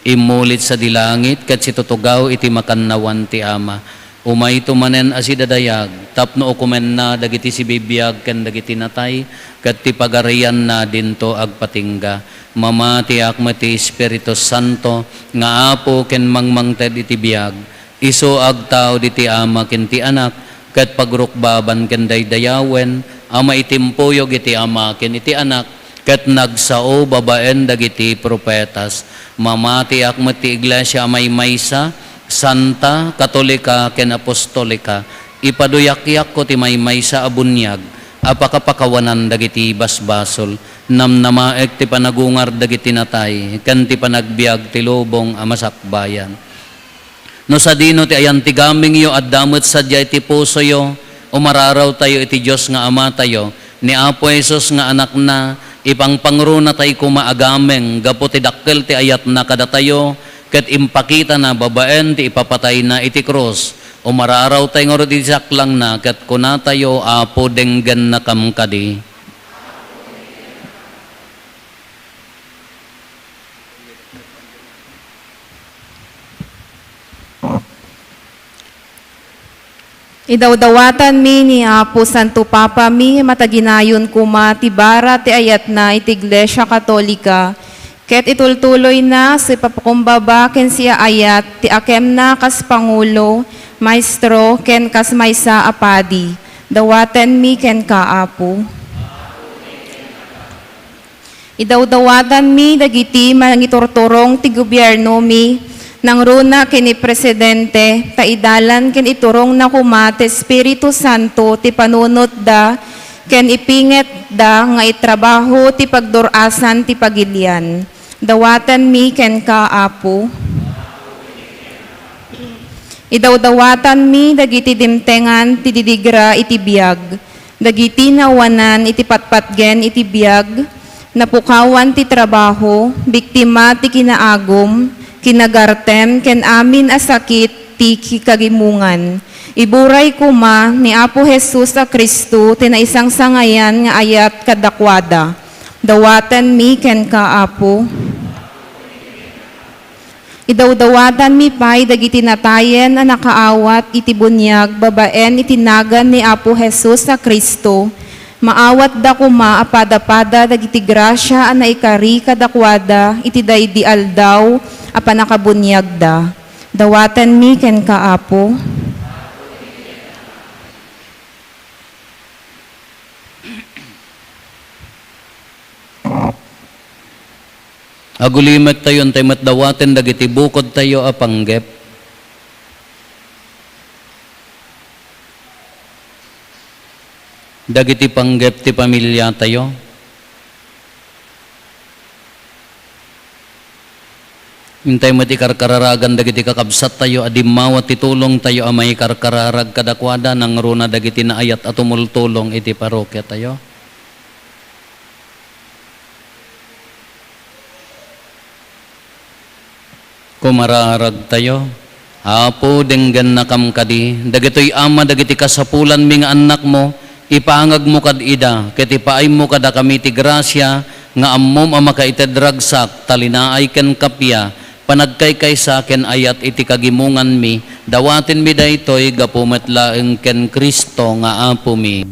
imulit sa dilangit, ket situtugaw iti makannawan ti ama, umay tumanen asidadayag, tapno okumen na dagiti si bibiyag, ken dagiti natay, ket ti pagarian na dinto agpatingga, mamati akmet ti Espiritu Santo, nga apo ken mangmangted iti biyag, iso agtaw diti ama ken ti anak, ket pagrukbaban ken daydayawen, ama itimpuyog iti ama ken iti anak, ket nagsao babaen dagiti propetas, mamati akmet ti iglesia may maysa, santa, katolika ken apostolika, ipaduyak-yak ko ti may maysa a bunyag, apakapakawanan dagiti basbasol, namnamaek ti panagungar dagiti natay, ken ti panagbiag ti lubong a masakbayan. No sa dino ti ayan ti gaming yo at damot sadya iti puso yo, umararaw tayo iti Diyos nga ama tayo, ni Apo Jesus nga anak na, ipangpangro na tayo kumaagameng, gapo ti dakkel ti ayat na kada tayo, ket impakita na babaen ti ipapatay na iti krus, umararaw tayo nga iti saklang na, ket kuna tayo Apo denggen na kamkadi. Idawdawatan mi ni Apo Santo Papa mi mataginayon kuma ti bara ti ayat na iti Iglesia Katolika, ket itultuloy na si papakumbaba ken siya ayat ti akem na kas Pangulo, Maestro ken kas maysa apadi, dawaten mi ken ka Apo. Idawdawatan mi dagiti mangiturturong ti gobyerno mi, nang runa kini Presidente, taidalan ken iturong na kumate Espiritu Santo ti panunot da, ken ipinget da nga itrabaho ti pagdurasan ti pagilian. Dawatan mi ken ka Apo. Idawdawatan mi dagiti dimtengan ti didigra iti biag, dagiti nawanan iti patpatgen iti biag, napukawan ti trabaho, biktima ti kinaagom, kinagartem ken amin a sakit ti kagimungan. Iburay kuma ni Apo Jesus a Kristo tinaisang sangayan nga ayat kadakwada. Dawaten mi ken ka Apo. Idawdawatan mi pay dagiti natayen na nakaawat iti bunyag babaen itinagan ni Apo Jesus na Kristo. Maawat da kuma apada-pada dagiti grasya a naikari kadakwada iti daydi aldaw a panakabunyag da. Dawatan mi ken kaapo. Agulimet tayo tayo matdawaten dagiti bukod tayo apanggep. Dagiti panggep ti pamilya tayo. Hintay mo ti karkararagan dagiti kakabsat tayo adimawat ti tulong tayo amay karkararag kadakwada nang runa dagiti naayat at tumultulong iti parokya tayo. Kumararag tayo. Apo denggan na kamkadi. Dagitoy ama dagiti kasapulan mi nga anak mo. Ipangag mo kad ida. Ket ipaay mo kada kami ti grasya. Nga ammom ama ka itedragsak. Talinaay ken kapya. Panagkaykay sa ken ayat iti kagimungan mi. Dawatin mi daytoy gapumet laeng ken Kristo nga apo mi.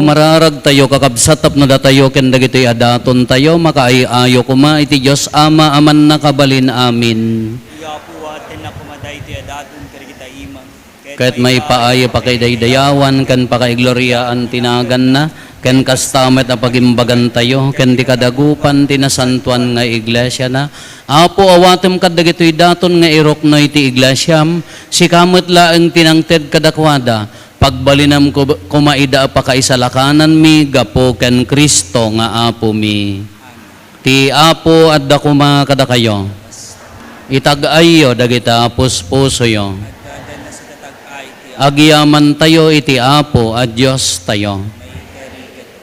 mararag tayo kakabsatap na datayo ken dagitoy adaton tayo makaayo kuma iti Dios Ama aman nakabalin amin. Yapu atin na kumaday ti adatun kari kita imang. Kahit may paayo pa kay daydayawan ken pakaigloriaan tinagan na ken kastamet a pagimbagan tayo ken di kadagupan tinasantuan nga iglesia na. Apo awatem kad dagitoy daton nga iroknoy ti iglesyam sikamot laeng tinangted kadakwada. Pagbalinam ko kumaida pa kaisalakanan mi gapo ken Kristo nga apo mi. Ti apo adda kuma kada kayo. Itag-ayo dagita puspuso yo. Dadan na sa tatag-ay ti Agyaman tayo iti apo at Diyos tayo.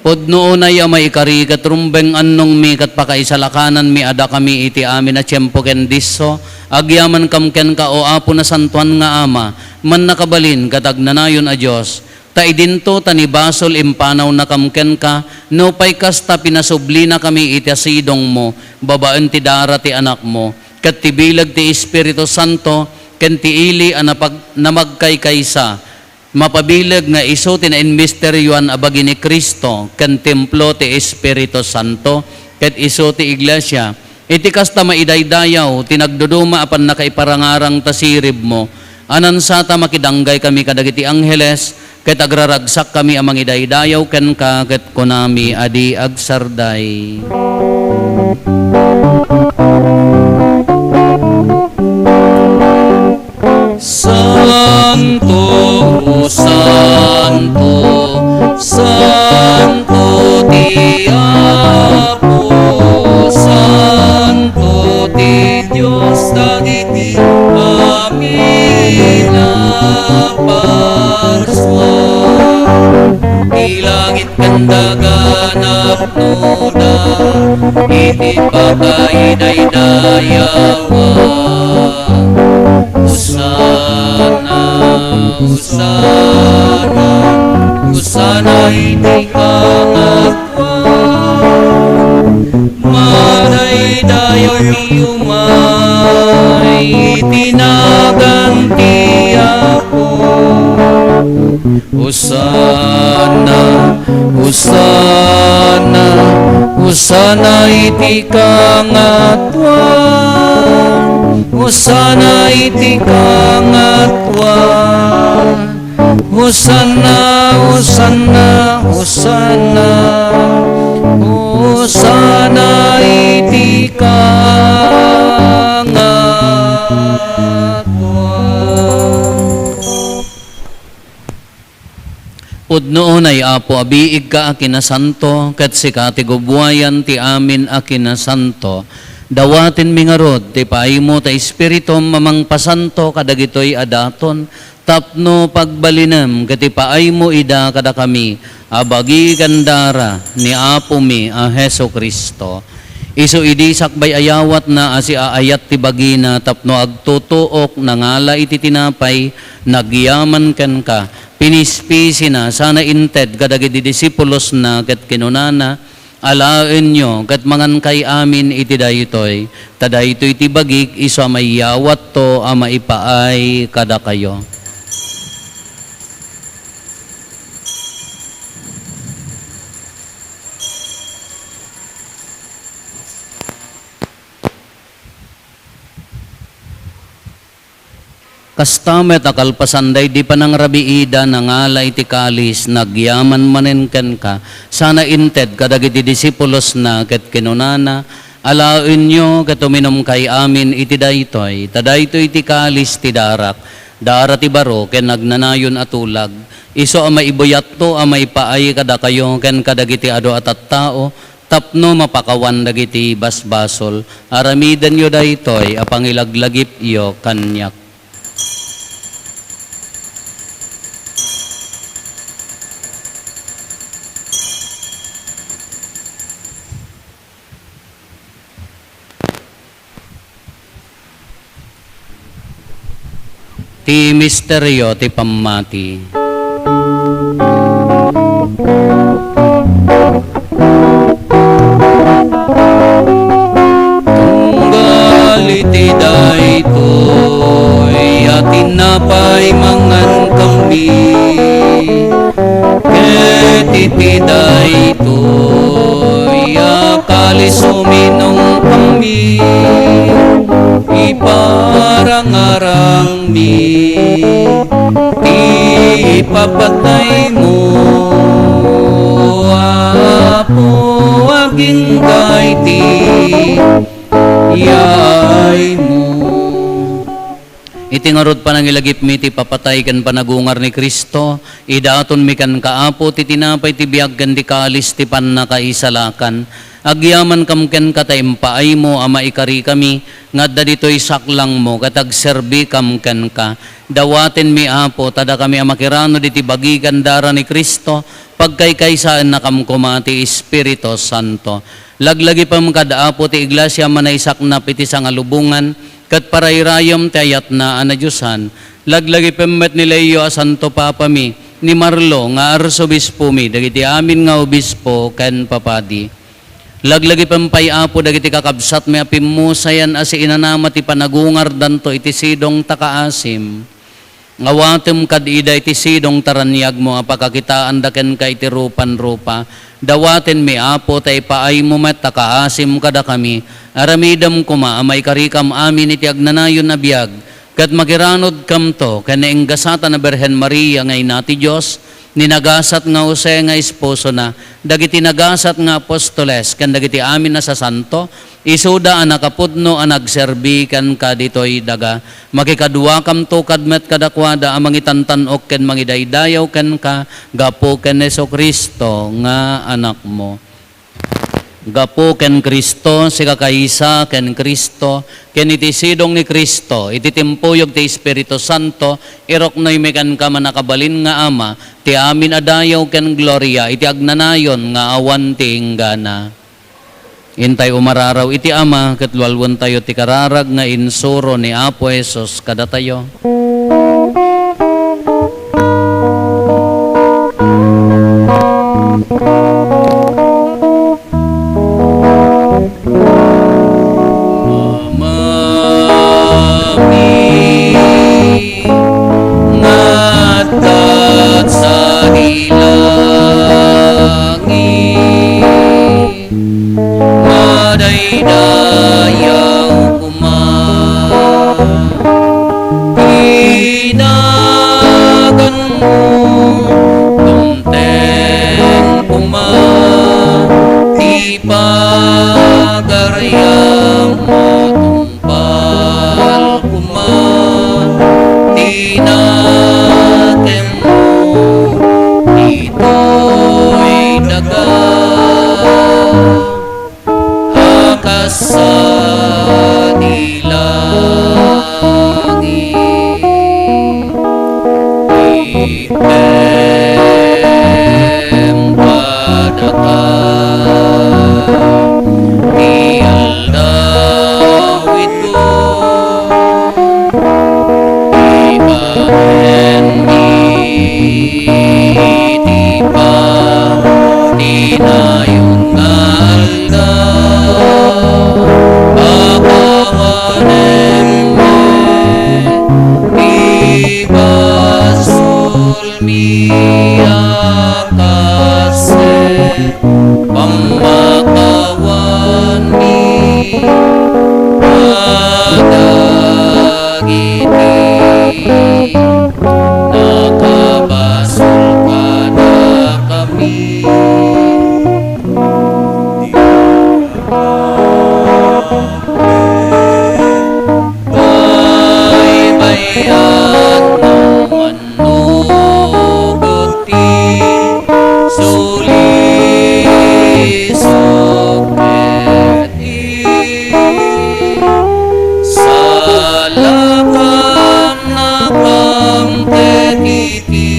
Pudno unay may ikarikat rumbeng annong mi kat pakaisalakanan mi ada kami iti amin na tiyempo ken disso. Agyaman kam ken ka o apo na santuan nga ama man nakabalin katag nanayon a Diyos. Ta idinto tanibasol impanaw na kam ken ka no pay kasta pinasubli na kami iti asidong mo babaan ti dara ti anak mo ket ti bilag ti Espiritu Santo ken ti ili a namagkaykaysa mapabilag nga iso tinainmisteryuan abagi ni Kristo ken templo ti Espiritu Santo ket iso ti iglesia iti kasta maidaydayaw tinagduduma apan nakaiparangarang tasirib mo anan sata makidanggay kami kadagiti angheles ket agraragsak kami amang idaydayaw ken ka ket kunami adi agsarday. Santo, Santo, Santo ti Apo, Santo ti Dios dagiti amin na parswa. Ilangit kandagan apnuda, iti pakaiday-dayawan. Usana, Usana, Usana iti kangatwan. Maday-dayaw ti umay, tinaganti ako. Usana, Usana, Usana iti kangatwan. Usana iti kangatwan. Usana, Usana, Usana, Usana iti kangatwan. Pudno unay apo abiig ka akinasanto ket sikati gubwayan ti amin akinasanto dawatin mingarod ti paimo ta espiritu mamang pasanto kadagitoy adaton tapno pagbalinem ket ti paaymo ida kada kami abagi kandara ni apo mi a Hesu Kristo isu idi sakbay ayawat na asi aayat ti bagina tapno agtutuok nangala iti tinapay nagyaman ken ka pinispisi na sana inted kadagiti disipulos na ket kinunana alaen nyo ket mangan kay amin iti daytoy tadaytoy ti bagik isu mayawat to a maipaay kada kayo. Kastamet akalpasanday di pa nang rabiida nangala iti kalis nagyaman manen ken ka sana inted kadagiti disipulos na ket kinunana alaen nyo ket uminom kay amin iti daytoy tadaytoy iti kalis ti darak dara ti baro ken nagnanayon atulag iso a maibuyat to a maipaay kada kayo ken kadagiti adu at tao tapno mapakawan dagiti basbasol aramidan yo daytoy a pangilaglagip yo kanyak. Ti misteryo ti pammati. Tunggal iti daytoy atin napay mangan kami ket iti daytoy akalis uminong kami iparangarang mi ti papatay mo apo aging gaiti yay mo. Iti ngarod panangilagip mi ti papatay kan panagungar ni Kristo, idaton mi kan kaapo ti tinapay ti biag kan di kalis ti pannakaisalakan. Agyaman kam ken kataimpaay mo ama ikari kami, ngadda dito'y saklang mo, katagserbi kam ken ka. Dawaten mi apo, tada kami amakirano diti bagigan dara ni Kristo, pagkaykaysaan na kam kumati Espiritu Santo. Laglagi pam kadaapo ti iglesia manaisak na piti sangalubungan, kat parayrayam tayat na anadyusan, laglagi pemmet ni Leo Santo Papa mi, ni Marlo nga arsobispo mi, dagiti amin nga obispo ken papadi. Laglagi pampay apo dagiti kakabsat mi apimusayan asi inanama ti panagungar danto iti sidong takaasim. Ngawatem kad ida iti sidong taranyag mo apakakitaan daken ka iti rupan-rupa. Dawaten mi apo tay paay mo met takaasim kada kami. Aramidam kuma amay karikam amin iti agnanayon na biag. Kat magiranod kam to kanaenggasata na Berhen Maria ngay nati Diyos. Ninagasat nga Jose nga esposo na, dagiti nagasat nga apostoles, kan dagiti amin na sa santo, isuda ang nakapudno ang nagserbi kan ka dito'y daga. Makikadwa kam to kadmet kadakwada ang mangitantanok ken mangidaydayaw ken ka, gapo ken Heso Kristo nga anak mo. Gapo ken Kristo, siga kaysa ken Kristo, ken iti sidong ni Kristo, iti timpuyog ti Espiritu Santo, irok noy mekan ka manakabalin nga ama, ti amin adayaw ken gloria, iti agnanayon nga awan ti inggana. Intay umararaw iti ama, ket lualwan tayo ti kararag nga insuro ni Apo Jesus kada tayo. Ngatat sa hilangin, madaydayaw kuma, inagan mo, tunteng kuma, di pagaryang matumpal kuma, tinatem mo, ito'y daga, akas sa dilangin, item padaka, ialdaw ito, ibahen mi, itipa, tinayon alda, bakawanem ibasul mi akase, pamakawan mi, adagiti, nakabasul kada kami. Baybayan ng manuguti, sulisoketi, salakam nakam tetiti.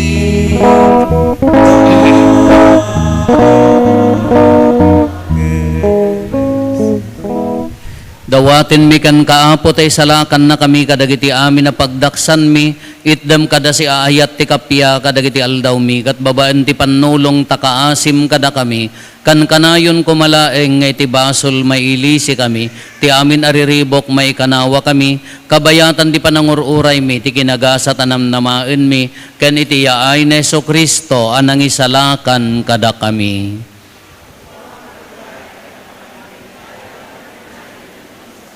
Dawatin mi kan kaapo tay salakan na kami kadagiti amin na pagdaksan mi, Itdam kada si aayat ti kapya kadagiti aldaw mi, kat babaan ti panulong takaasim kada kami, kan kanayon kumalaeng nga iti basol mailisi kami, ti amin ariribok may kanawa kami, kabayatan ti panangururay mi, ti kinagasa tanamnamaen mi, ken iti yaay na Hesu Kristo anang isalakan kada kami.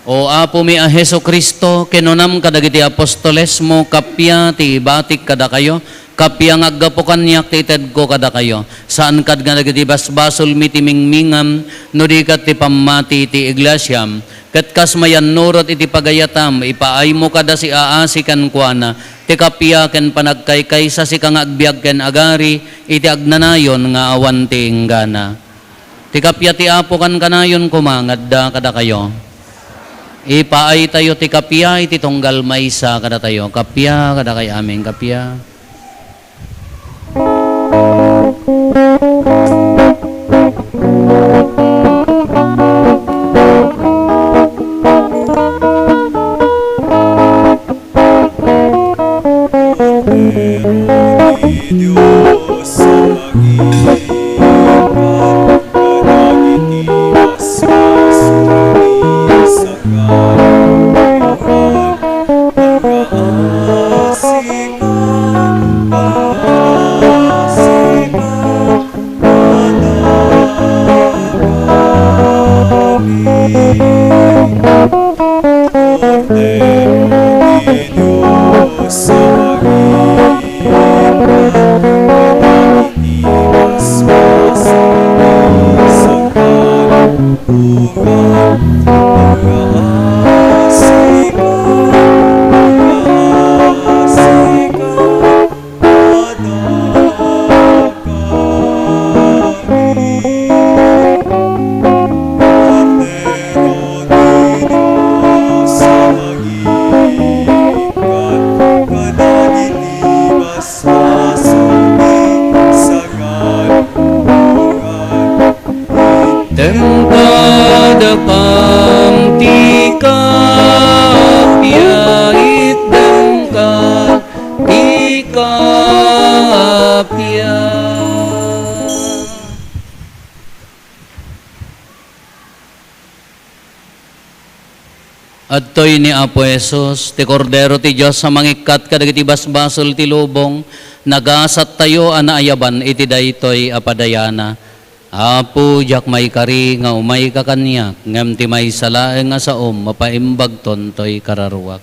O Apo mi a Hesu Kristo, kinunam kadagiti apostoles mo, kapya ti batik kada kayo, kapya ngaggapo kanyak ti ited ko kada kayo. Saan kad nga dagiti basbasol mi ti mingmingam, no di kat ti pamati ti iglesyam. Kat kas mayan nurot iti pagayatam, ipaay mo kada si aasikan kuana, ti kapya ken panagkaykay sa si kang agbiag ken agari, iti agnanayon nga awan ti inggana. Ti kapya ti Apo kan kanayon kumangadda kada kayo. Ipaay tayo ti kapya, iti tunggal maysa kada tayo. Kapya, kada kay aming kapya. Diyos sa Adtoy ni Apo Jesus, ti kordero ti Diyos sa mangikat kadagiti basbasol ti lubong, nagasat tayo anaayaban iti daytoy apadayana. Apo jak may kari nga umay kakanyak, ngem ti may salaeng nga saom mapaimbag tontoy kararuak.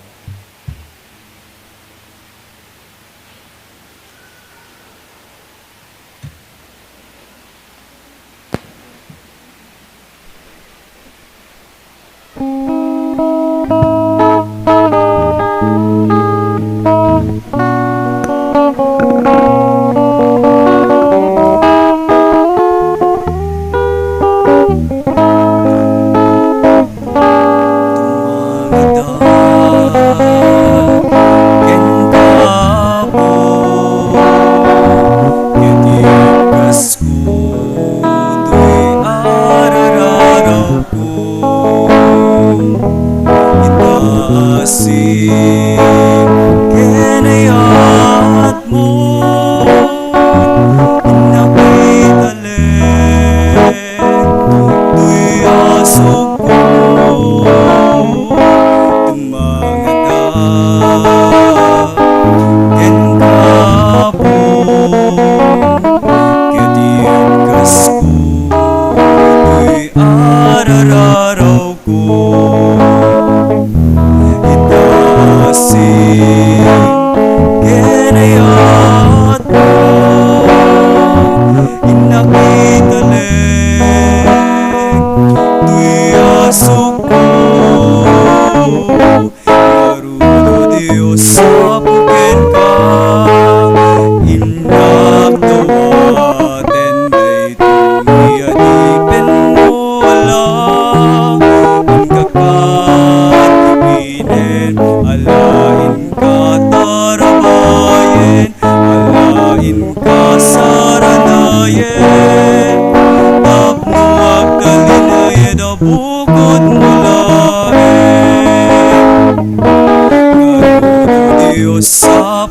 Diyos sa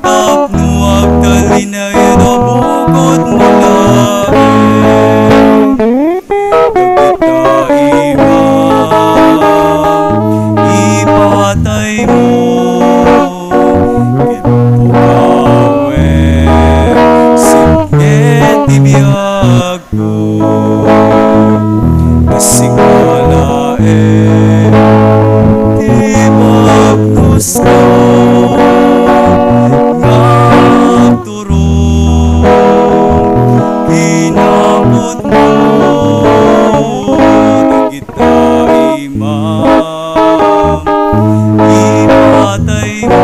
tapno agdali na inabukod mo lain. Pagkita imam, ipatay mo, kipukawe, sikit ibiyag ko, kasigalain, di magnusto, nagturong, hinabot mo, kita imam, ipatay mo.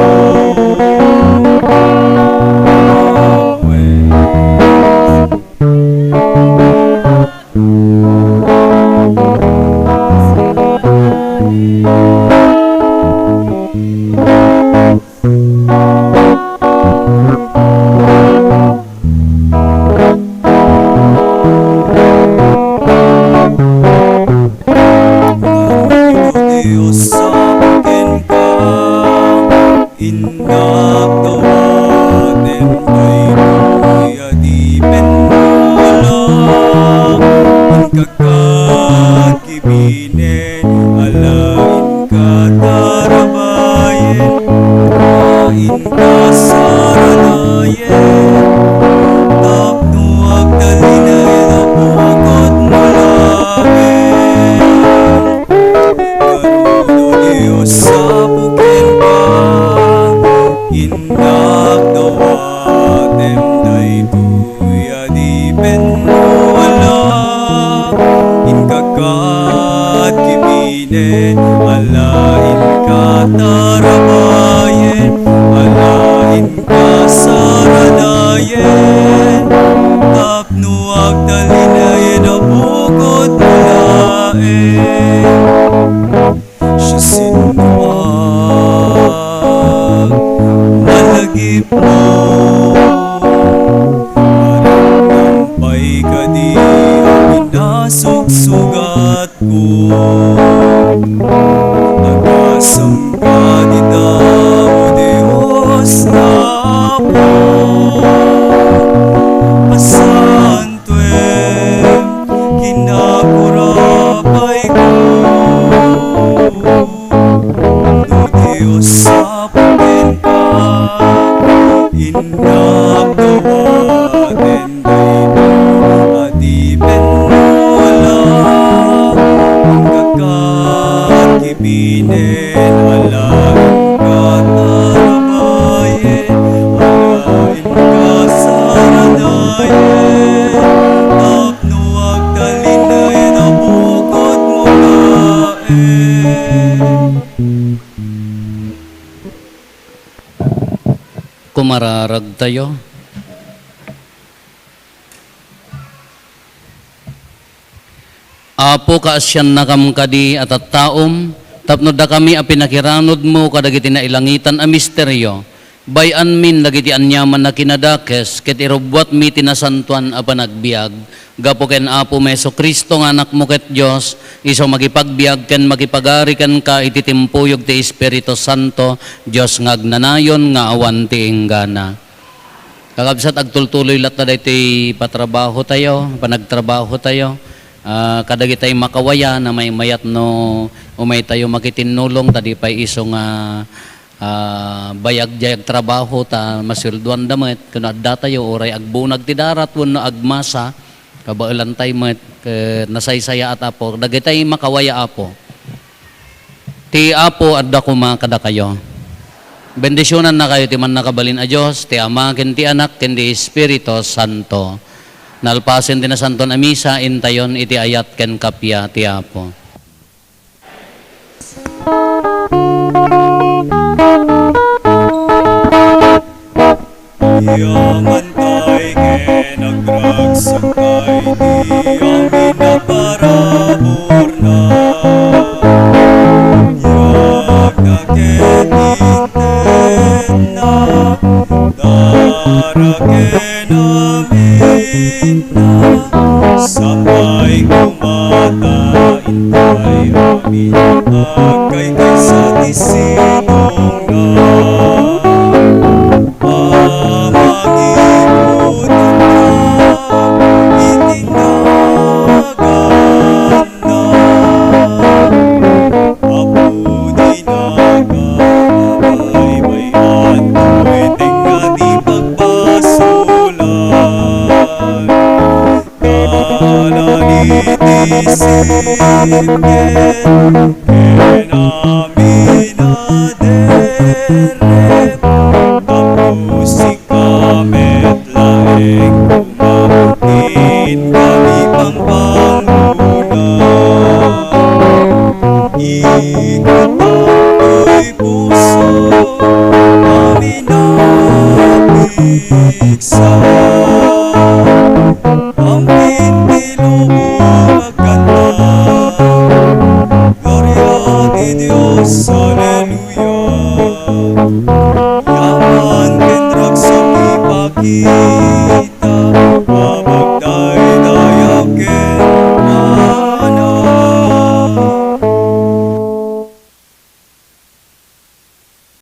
Diyos sa akin ka, inak tawatin ay kuyadipin mo lang. Ang kakakibinin, alain ka tarabayin, alain ka saranayin, tapno agdali na inabukod mo lain. Diyos sa bukin ka, inak tawatin ay kuyadipin mo lang. Inkakat kibinin, alain ka tarabayin, alain ka saranayin, tapno agdali na inabukod mo lain. Siya sinuwag, malagip mo, marampay ka di ang pinasugsugat ko. Agasam ka di damo Diyos na po, pasantuin, kinakurapay ko. Diyos sa pagin ka, inak tawatin ay adipin mo lang. Ang kakakibinin, alain ka tarabayin, alain ka saranayin, tapno agdali na inabukod mo lain. Kumararag tayo. Apo kaasyan na kam kadi at taom, tapno da kami a pinakiranod mo kadagiti na ilangitan a misteryo. Bayan min dagiti anyaman na kinadakes, ket irubwat mi tinasantuan a panagbiag. Gapo ken Apo Meso Kristo nga anak mo ket Dios, iso magipagbiag ken magipagari ken ka iti timpuyog ti Espiritu Santo, Dios nga agnanayon nga awan ti inggana. Kakabsat agtultuloy lat na daytoy patrabaho tayo, panagtrabaho tayo. Kadagitay makawaya na may mayat no umay tayo makitinulong tadi pay iso nga bayag-jayag trabaho ta masilduan damit kuno adda tayo oray agbunag ti darat wenno agmasa kabailan tayo met nasaysaya at Apo dagitay makawaya Apo ti Apo adda kuma kada kayo bendisyonan na kayo ti man nakabalin a Dios ti Ama ken ti Anak ken ti Espiritu Santo nalpasen ti na santo na misa intayon iti ayat ken kapya ti Apo. Yaman tay ken agragsakay di amin na parabor na yag na ken inten na dara ken amin na sabay kumata intay amin agkay kay sa tisinong na Ken amina dere